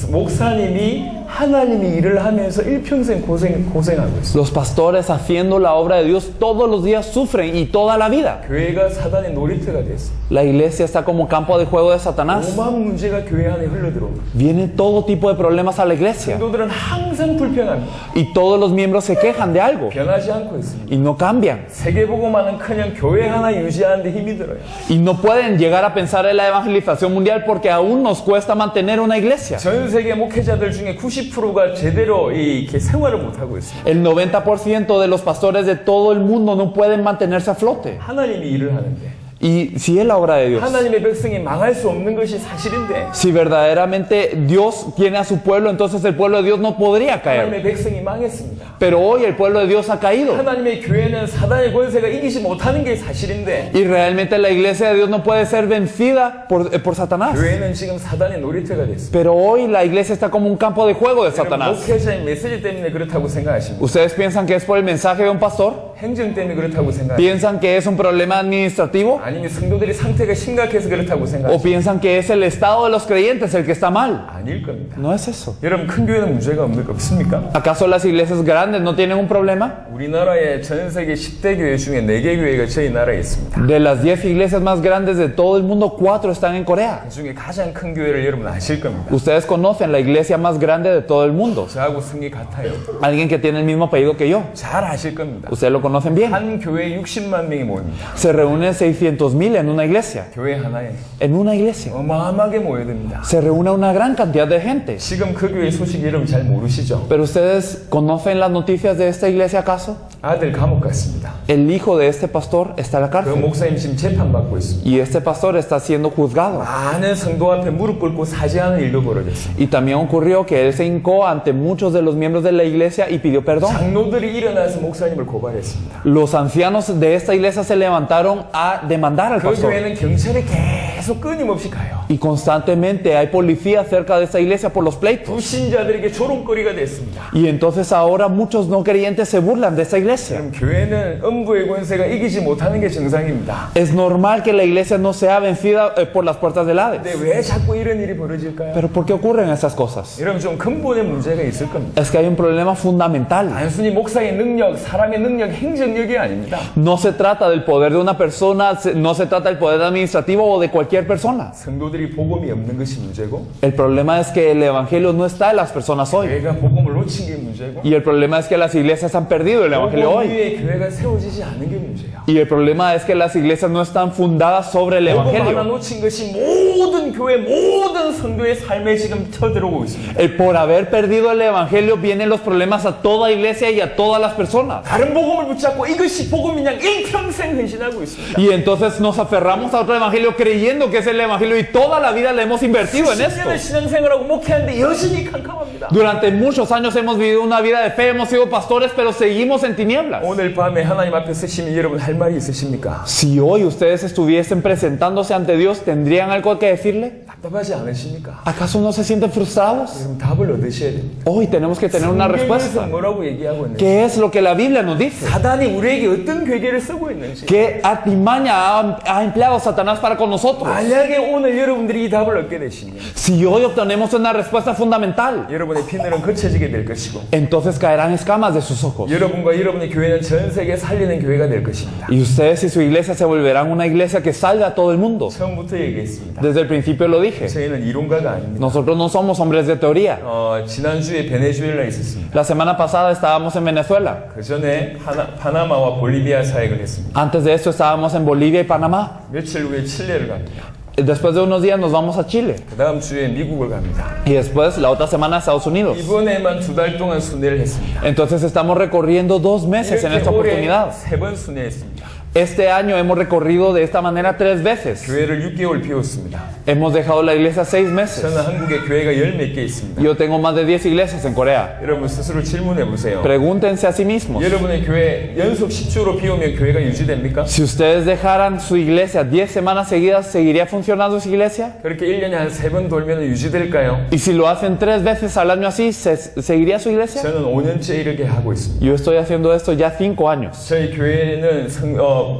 목사님이 하나님이 일을 하면서 일평생 고생하고 있어요. Los pastores haciendo la obra de Dios todos los días sufren y toda la vida. 교회가 사단의 놀이터가 됐어요. La iglesia está como campo de juego de Satanás. 오만 문제가 교회 안에 흘러들어옵니다. Vienen todo tipo de problemas a la iglesia. 성도들은 항상 불평합니다. Y todos los miembros se quejan de algo. 변하지 않고 있습니다. Y no cambian. 세계보고만은 그냥 교회 하나 유지하는데 힘이 들어요. Y no pueden llegar a pensar en la evangelización mundial porque aún nos cuesta mantener una iglesia. 전 세계 목회자들 중에 90%가 제대로 이렇게 생활을 못 하고 있습니다. El 90% de los pastores de todo el mundo no pueden mantenerse a flote. 하나님이 일을 하는데 Y si es la obra de Dios, 하나님의 백성이 망할 수 없는 것이 사실인데 si verdaderamente Dios tiene a su pueblo, entonces el pueblo de Dios no podría caer. 하나님의 백성이 망했습니다. Pero hoy el pueblo de Dios ha caído. 하나님의 교회는 사단의 권세가 이기지 못하는 게 사실인데 Y realmente la iglesia de Dios no puede ser vencida por Satanás. 교회는 지금 사단의 놀이터가 됐습니다. Pero hoy la iglesia está como un campo de juego de 여러분, Satanás. 목회자의 메시지 때문에 그렇다고 생각하십니까? ¿Ustedes piensan que es por el mensaje de un pastor? 행정 때문에 그렇다고 생각하십니까? ¿Piensan que es un problema administrativo? 아니면 성도들이 상태가 심각해서 그렇다고 ¿O 생각하십니까? piensan que es el estado de los creyentes el que está mal? 아닐 겁니다. No es eso. 여러분 큰 교회는 문제가 없습니까? ¿Acaso las iglesias grandes no tienen un problema? 우리나라의 전 세계 10대 교회 중에 4개 교회가 저희 나라에 있습니다. De las 10 iglesias más grandes de todo el mundo, 4 están en Corea. 그 중에 가장 큰 교회를 여러분 아실 겁니다. Ustedes conocen la iglesia más grande de todo el mundo. 저하고 성이 같아요. Alguien que tiene el mismo apellido que yo. 잘 아실 겁니다. Ustedes lo conocen bien. 한 교회에 60만 명이 모입니다. Se reúnen 600,000 en una iglesia. 교회 하나에 En una iglesia. 어마어마하게 모여듭니다. Se reúne una gran cantidad de gente. 지금 그 교회 소식 여러분 잘 모르시죠? Pero ustedes conocen las noticias de esta iglesia acaso? 아들 감옥 갔습니다. El hijo de este pastor está en la 그 cárcel. 목사님 지금 재판받고 있습니다. Y este pastor está siendo juzgado. 많은 성도 앞에 무릎 꿇고 사죄하는 일도 벌어졌습니다. Y también ocurrió que él se hincó ante muchos de los miembros de la iglesia y pidió perdón. 장로들이 일어나서 목사님을 고발했습니다. Los ancianos de esta iglesia se levantaron a demandar al 그 pastor. 교회는 경찰이 계속 끊임없이 가요. Y constantemente hay policía cerca de esta iglesia por los pleitos. 불신자들에게 조롱거리가 됐습니다. Y entonces ahora muchos no creyentes se burlan de esta iglesia. 그럼 교회는 음부의 권세가 이기지 못하는 게 정상입니다. Es normal que la iglesia no sea vencida por las puertas del Hades. 근데 왜 자꾸 이런 일이 벌어질까요? Pero ¿por qué ocurren estas cosas? 여러분 좀 근본의 문제가 있을 겁니다. Es que hay un problema fundamental. 단순히 목사의 능력, 사람의 능력, 행정력이 아닙니다. No se trata del poder de una persona, no se trata del poder administrativo o de cualquier persona. 성도들이 복음이 없는 것이 문제고 El problema es que el evangelio no está en las personas hoy. 교회가 복음을 놓친 게 문제고 Y el problema es que las iglesias han perdido el evangelio 복음 hoy. 위에 교회가 세워지지 않은 게 문제야. Y el problema es que las iglesias no están fundadas sobre el 복음 하나 evangelio. 놓친 것이 모든 교회, 모든 모든 성도의 삶에 지금 쳐들어오고 있습니다. Por haber perdido el evangelio vienen los problemas a toda iglesia y a todas las personas. 다른 복음을 붙잡고 이것이 복음이냐 일평생 헌신하고 있습니다. Y entonces nos aferramos a otro evangelio creyendo que es el evangelio y toda la vida le hemos invertido en esto. 10년을 신앙생활하고 목회하는데 여전히 캄캄합니다. Durante muchos años hemos vivido una vida de fe, hemos sido pastores, pero seguimos en tinieblas. 오늘 밤에 하나님 앞에 서시면 여러분 할 말이 있으십니까? Si hoy ustedes estuviesen presentándose ante Dios, ¿tendrían algo que decirle? 답답하지 않으십니까? ¿Acaso no se sienten frustrados? 그럼 답을 얻으셔야 됩니다. Hoy tenemos que tener una 성경에서 respuesta. 뭐라고 얘기하고 있는지, ¿Qué es lo que la Biblia nos dice? 사단이 우리에게 어떤 괴계를 쓰고 있는지, ¿Qué artimaña ha empleado Satanás para con nosotros? 만약에 오늘 여러분들이 이 답을 얻게 되시면 Si hoy obtenemos una respuesta fundamental, 여러분의 피늘은 거쳐지게 될 것이고 entonces caerán escamas de sus ojos. 여러분과 여러분의 교회는 전 세계 살리는 교회가 될 것입니다. Y ustedes y su iglesia se volverán una iglesia que salga a todo el mundo. 처음부터 얘기했습니다. Desde el principio lo dije. 저희는 이론가가 아닙니다. Nosotros no somos hombres de teoría. 지난주에 베네수엘라에 있었습니다. La semana pasada estábamos en Venezuela. 그 전에 파나마와 볼리비아 사역을 했습니다. Antes de esto estábamos en Bolivia y Panamá. 며칠 후에 칠레를 갑니다. Después de unos días nos vamos a Chile. 그 다음 주에 미국을 갑니다. Y después la otra semana a Estados Unidos. 이번에만 2달 동안 순회를 했습니다. Entonces estamos recorriendo 2 meses en 이렇게 esta 올해 oportunidad. 3번 순회했습니다. Este año hemos recorrido de esta manera 3 veces. 교회를 6개월 비웠습니다. Hemos dejado la iglesia 6 meses. 저는 한국에 교회가 10몇 개 있습니다. Yo tengo más de 10 iglesias en Corea. 여러분 스스로 질문해 보세요. Pregúntense a sí mismos. 여러분의 교회 연속 10주로 비우면 교회가 유지됩니까? Si ustedes dejaran su iglesia 10 semanas seguidas, ¿seguiría funcionando su iglesia? 그렇게 1년에 한 3번 돌면 유지될까요? Y si lo hacen 3 veces al año así, ¿seguiría su iglesia? 저는 5년째 이렇게 하고 있습니다. Yo estoy haciendo esto ya 5 años. 저희 교회는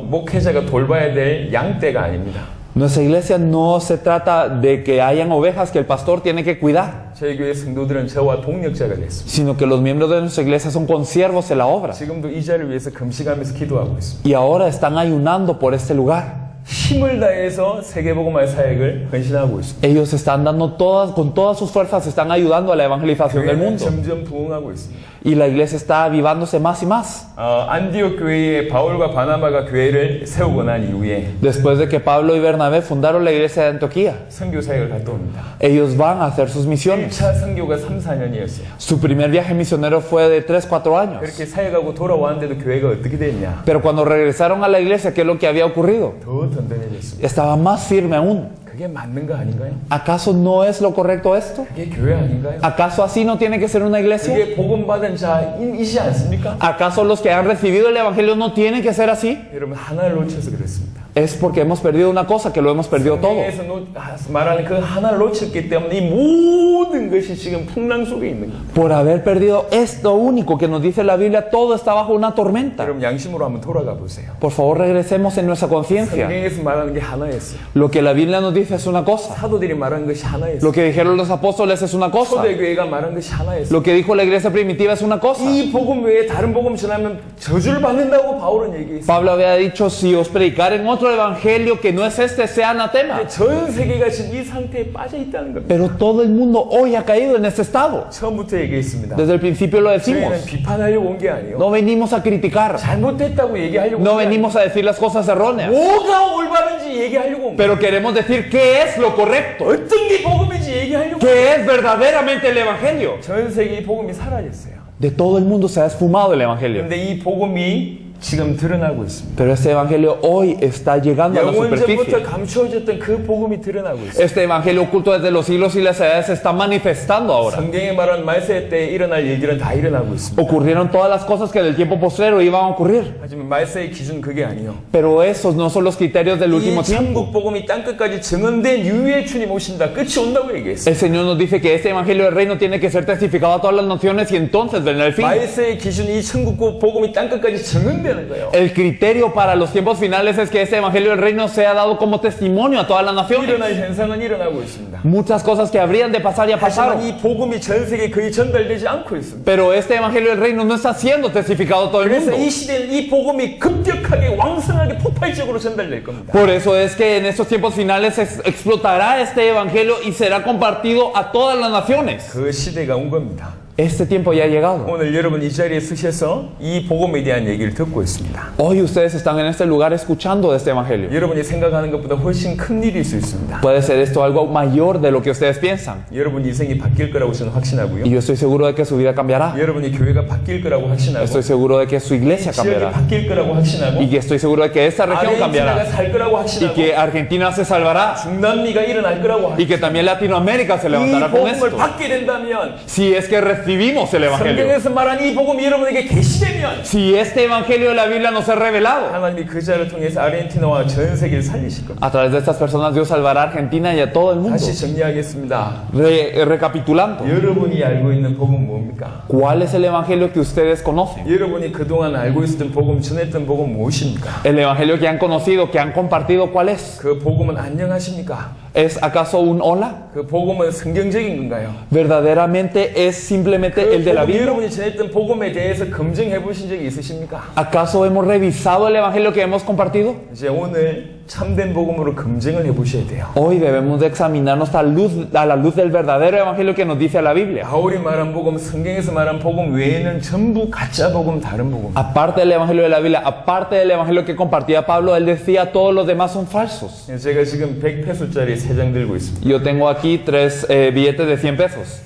목회자가 돌봐야 될 양떼가 아닙니다. Nuestra iglesia no se trata de que hayan ovejas que el pastor tiene que cuidar, 저희 교회 성도들은 저와 동력자가 됐습니다. sino que los miembros de nuestra iglesia son consiervos en la obra. 지금도 이 자리를 위해서 금식하면서 기도하고 있습니다. Y ahora están ayunando por este lugar. 힘을 다해서 세계복음화 사역을 헌신하고 있습니다. Ellos están dando con todas sus fuerzas, están ayudando a la evangelización del 교회는 mundo. 점점 부흥하고 있습니다. Y la iglesia está avivándose más y más. 안디옥 교회에 바울과 바나바가 교회를 세우고 난 이후에 Después de que Pablo y Bernabé fundaron la iglesia de Antioquía, 선교 사역을 갔다 옵니다. ellos van a hacer sus misiones. 1차 선교가 3, 4년이었어요. Su primer viaje misionero fue de 3-4 años. 그렇게 사역하고 돌아왔는데도 교회가 어떻게 됐냐? Pero cuando regresaron a la iglesia, ¿qué es lo que había ocurrido? 더 든든해졌습니다. Estaba más firme aún. 그게 맞는 거 아닌가요? ¿Acaso no es lo correcto esto? 그게 교회 아닌가요? ¿Acaso así no tiene que ser una iglesia? 그게 복음 받은 자이지 않습니까? ¿Acaso los que han recibido el evangelio no tienen que ser así? 여러분 하나를 놓쳐서 그렇습니다. Es porque hemos perdido una cosa, que lo hemos perdido todo. 성경에서 말하는 그 하나를 놓쳤기 때문에 이 모든 것이 지금 풍랑 속에 있는 겁니다. Por haber perdido esto único que nos dice la Biblia, todo está bajo una tormenta. 여러분 양심으로 한번 돌아가 보세요. Por favor, regresemos en nuestra conciencia. 성경에서 말하는 게 하나였어요. Lo que la Biblia nos dice es una cosa. 사도들이 말한 것이 하나였어요. Lo que dijeron los apóstoles es una cosa. 초대교회가 말한 것이 하나였어요. Lo que dijo la iglesia primitiva es una cosa. 이 복음 외에 다른 복음 전하면 저주를 받는다고 바울은 얘기했어요. Pablo había dicho, si os predicaren otro evangelio que no es este, sea anatema. 전 세계가 지금 이 상태에 빠져 있다는 겁니다. Pero todo el mundo hoy ha caído en este estado. 처음부터 얘기했습니다. Desde el principio lo 저희는 decimos. 비판하려고 온 게 아니에요. No venimos a criticar. 잘못됐다고 얘기하려고 No 온 게 아니에요. venimos a decir las cosas erróneas. 뭐가 올바른지 얘기하려고 온 거예요. Pero queremos decir qué es lo correcto. 어떤 게 복음인지 얘기하려고 온 거예요. ¿Qué es verdaderamente el evangelio? 전 세계 이 복음이 사라졌어요. De todo el mundo se ha esfumado el evangelio. 그런데 이 복음이 지금 드러나고 있습니다. Pero este evangelio hoy está llegando a la 영원 전부터 superficie. 감추어졌던 그 복음이 드러나고 있어요. Este evangelio oculto desde los siglos y las edades se está manifestando ahora. 성경에 말한 말세 때 일어날 일들은 다 일어나고 있습니다. Ocurrieron todas las cosas que del tiempo postrero iban a ocurrir. 하지만 말세의 기준 그게 아니에요. Pero esos no son los criterios del último 이 tiempo. 천국 복음이 땅끝까지 증언된 이후에 주님 오신다. 끝이 온다고 얘기했어요. El Señor nos dice que este evangelio del reino tiene que ser testificado a todas las naciones y entonces vendrá el fin. 말세의 기준 이 천국 복음이 땅끝까지 증언되는 거예요. El criterio para los tiempos finales es que este evangelio del reino sea dado como testimonio a todas las naciones. 일어날 현상은 일어나고 있습니다. Muchas cosas que habrían de pasar ya 하지만 pasaron. 이 복음이 전 세계에 거의 전달되지 않고 있습니다. Pero este evangelio del reino no está siendo testificado a todo el 그래서 mundo. 이 시대는 이 복음이 급격하게 왕성하게 폭발적으로 전달될 겁니다. Por eso es que en estos tiempos finales explotará este evangelio y será compartido a todas las naciones. 그 시대가 온 겁니다. Este tiempo ya ha llegado. 오늘 여러분 이 자리에 서셔서 이 복음에 대한 얘기를 듣고 있습니다. Hoy ustedes están en este lugar escuchando de este evangelio. 여러분이 생각하는 것보다 훨씬 큰 일일 수 있습니다. Puede ser esto algo mayor de lo que ustedes piensan. 여러분 인생이 바뀔 거라고 저는 확신하고요. Y yo estoy seguro de que su vida cambiará. 여러분이 교회가 바뀔 거라고 확신하고 Estoy seguro de que su iglesia 지역이 cambiará. 바뀔 거라고 확신하고 Y que estoy seguro de que esta región 아르헨티나가 cambiará. 살 거라고 Y 확신하고 que Argentina se salvará. 중남미가 일어날 거라고 Y que también Latinoamérica se 이 levantará con 복음을 esto. 받게 된다면 Si es que recibimos el evangelio. 성경에서 말한 이 복음이 여러분에게 계시되면 Si este evangelio de la Biblia nos es revelado. 하나님이 그 자를 통해서 아르헨티나와 전 세계를 살리실 겁니다. A través de estas personas Dios salvará a Argentina y a todo el mundo. 다시 정리하겠습니다. Recapitulando. 여러분이 알고 있는 복음 뭡니까? ¿Cuál es el evangelio que ustedes conocen? 여러분이 그동안 알고 있었던 복음, 전했던 복음 무엇입니까? El evangelio que han conocido, que han compartido, ¿cuál es? 그 복음은 안녕하십니까? ¿Es acaso un hola? 그 복음은 성경적인 건가요? ¿Verdaderamente es simplemente el de la 복음, Biblia? 여러분이 전했던 복음에 대해서 검증해 보신 적이 있으십니까? ¿Acaso hemos revisado el evangelio que hemos compartido? 이제 오늘 참된 복음으로 검증을 해 보셔야 돼요. Hoy debemos de examinarnos a la luz del verdadero evangelio que nos dice la Biblia. 바울이 말한 복음, 성경에서 말한 복음 외에는 전부 가짜 복음, 다른 복음. Aparte del evangelio de la Biblia, aparte del evangelio que compartía Pablo, él decía todos los demás son falsos. 제가 지금 100페소짜리 3장 들고 있습니다. Yo tengo aquí 3 billetes de 100 pesos.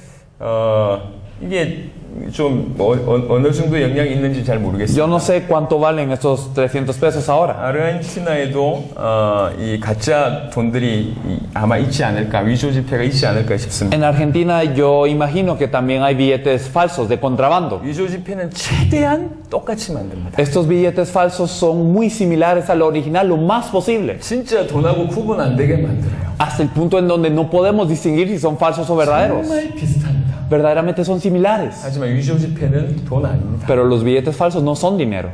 이게 좀 어느 정도 영향이 있는지 잘 모르겠어요. Yo no sé cuánto valen estos 300 pesos ahora. 아르헨티나에도 이 가짜 돈들이 아마 있지 않을까, 위조 지폐가 있지 않을까 싶습니다. En Argentina yo imagino que también hay billetes falsos de contrabando. 위조 지폐는 최대한 똑같이 만듭니다. Estos billetes falsos son muy similares al original lo más posible, 진짜 돈하고 구분 안 되게 만들어요. hasta el punto en donde no podemos distinguir si son falsos o verdaderos. 정말 비슷합니다. Verdaderamente son similares, 하지만 위조 지폐는 돈 아닙니다. pero los billetes falsos no son dinero.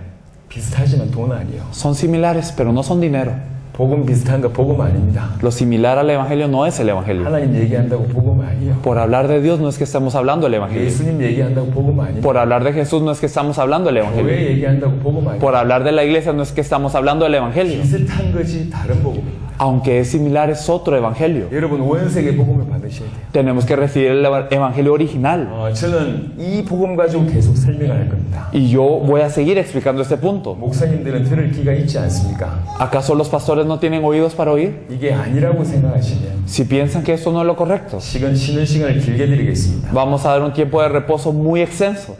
비슷하지만 돈 아니에요. Son similares, pero no son dinero. 복음 비슷한 거 복음 아닙니다. Lo similar al evangelio no es el evangelio. 하나님 얘기한다고 복음 아니에요. Por hablar de Dios no es que estamos hablando del evangelio. 예수님 얘기한다고 복음 아니에요. Por hablar de Jesús no es que estamos hablando del evangelio. 교회 얘기한다고 복음 아니에요. Por hablar de la iglesia no es que estamos hablando del evangelio. 비슷한 거지 다른 복음입니다. Aunque es similar, es otro evangelio. 여러분 원색의 복음을 받으셔야 돼요. Tenemos que recibir el evangelio original. 저는 이 복음 가지고 계속 설명을 할 겁니다. Y yo voy a seguir explicando este punto. 목사님들은 들을 귀가 있지 않습니까? ¿Acaso los pastores no tienen oídos para oír? 이게 아니라고 생각하시면 Si piensan que esto no es lo correcto, 쉬는 시간을 길게 드리겠습니다. vamos a dar un tiempo de reposo muy extenso.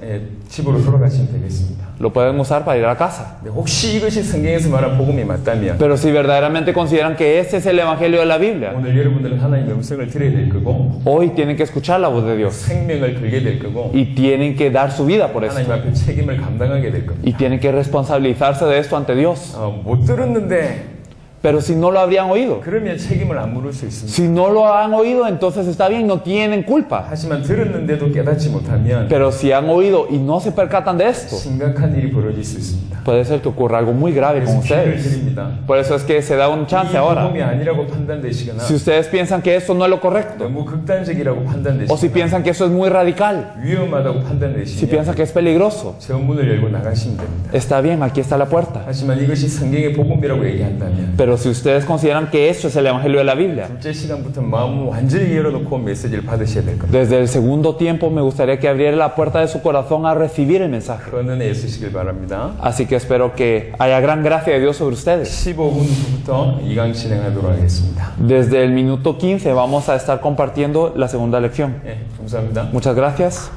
집으로 돌아가시면 되겠습니다. Lo pueden usar para ir a la casa. 근데 혹시 이것이 성경에서 말한 복음이 맞다면 Pero si verdaderamente consideran que este es el evangelio de la Biblia, 오늘 여러분들은 하나님의 음성을 들어야 될 거고 hoy tienen que escuchar la voz de Dios. 생명을 걸게 될 거고 Y tienen que dar su vida por 하나님 esto. 앞에 책임을 감당하게 될 겁니다. Y tienen que responsabilizarse de esto ante Dios. 못 들었는데 Pero si no lo habrían oído, 그러면 책임을 안 물을 수 있습니다. si no lo han oído, entonces está bien, no tienen culpa. 하지만 들었는데도 깨닫지 못하면 Pero si han oído y no se percatan de esto, 심각한 일이 벌어질 수 있습니다. puede ser que ocurra algo muy grave con 그래서 기회를 ustedes. 드립니다. Por eso es que se da un 이 chance ahora. 복음이 아니라고 판단되시거나 Si ustedes piensan que esto no es lo correcto, 너무 극단적이라고 o si 판단되시거나 piensan que eso es muy radical, 위험하다고 si 판단되시면 piensan que es peligroso, 저 문을 열고 나가시면 됩니다. está bien, aquí está la puerta. 하지만 이것이 성경의 복음이라고 얘기한다면 Pero si ustedes consideran que esto es el evangelio de la Biblia, 둘째 시간부터 마음을 완전히 열어놓고 메시지를 받으셔야 될 겁니다. desde el segundo tiempo me gustaría que abriera la puerta de su corazón a recibir el mensaje. 그런 은혜 있으시길 바랍니다. Así que espero que haya gran gracia de Dios sobre ustedes. 15분 후부터 2강 진행하도록 하겠습니다. Desde el minuto 15 vamos a estar compartiendo la segunda lección. 감사합니다. Muchas gracias.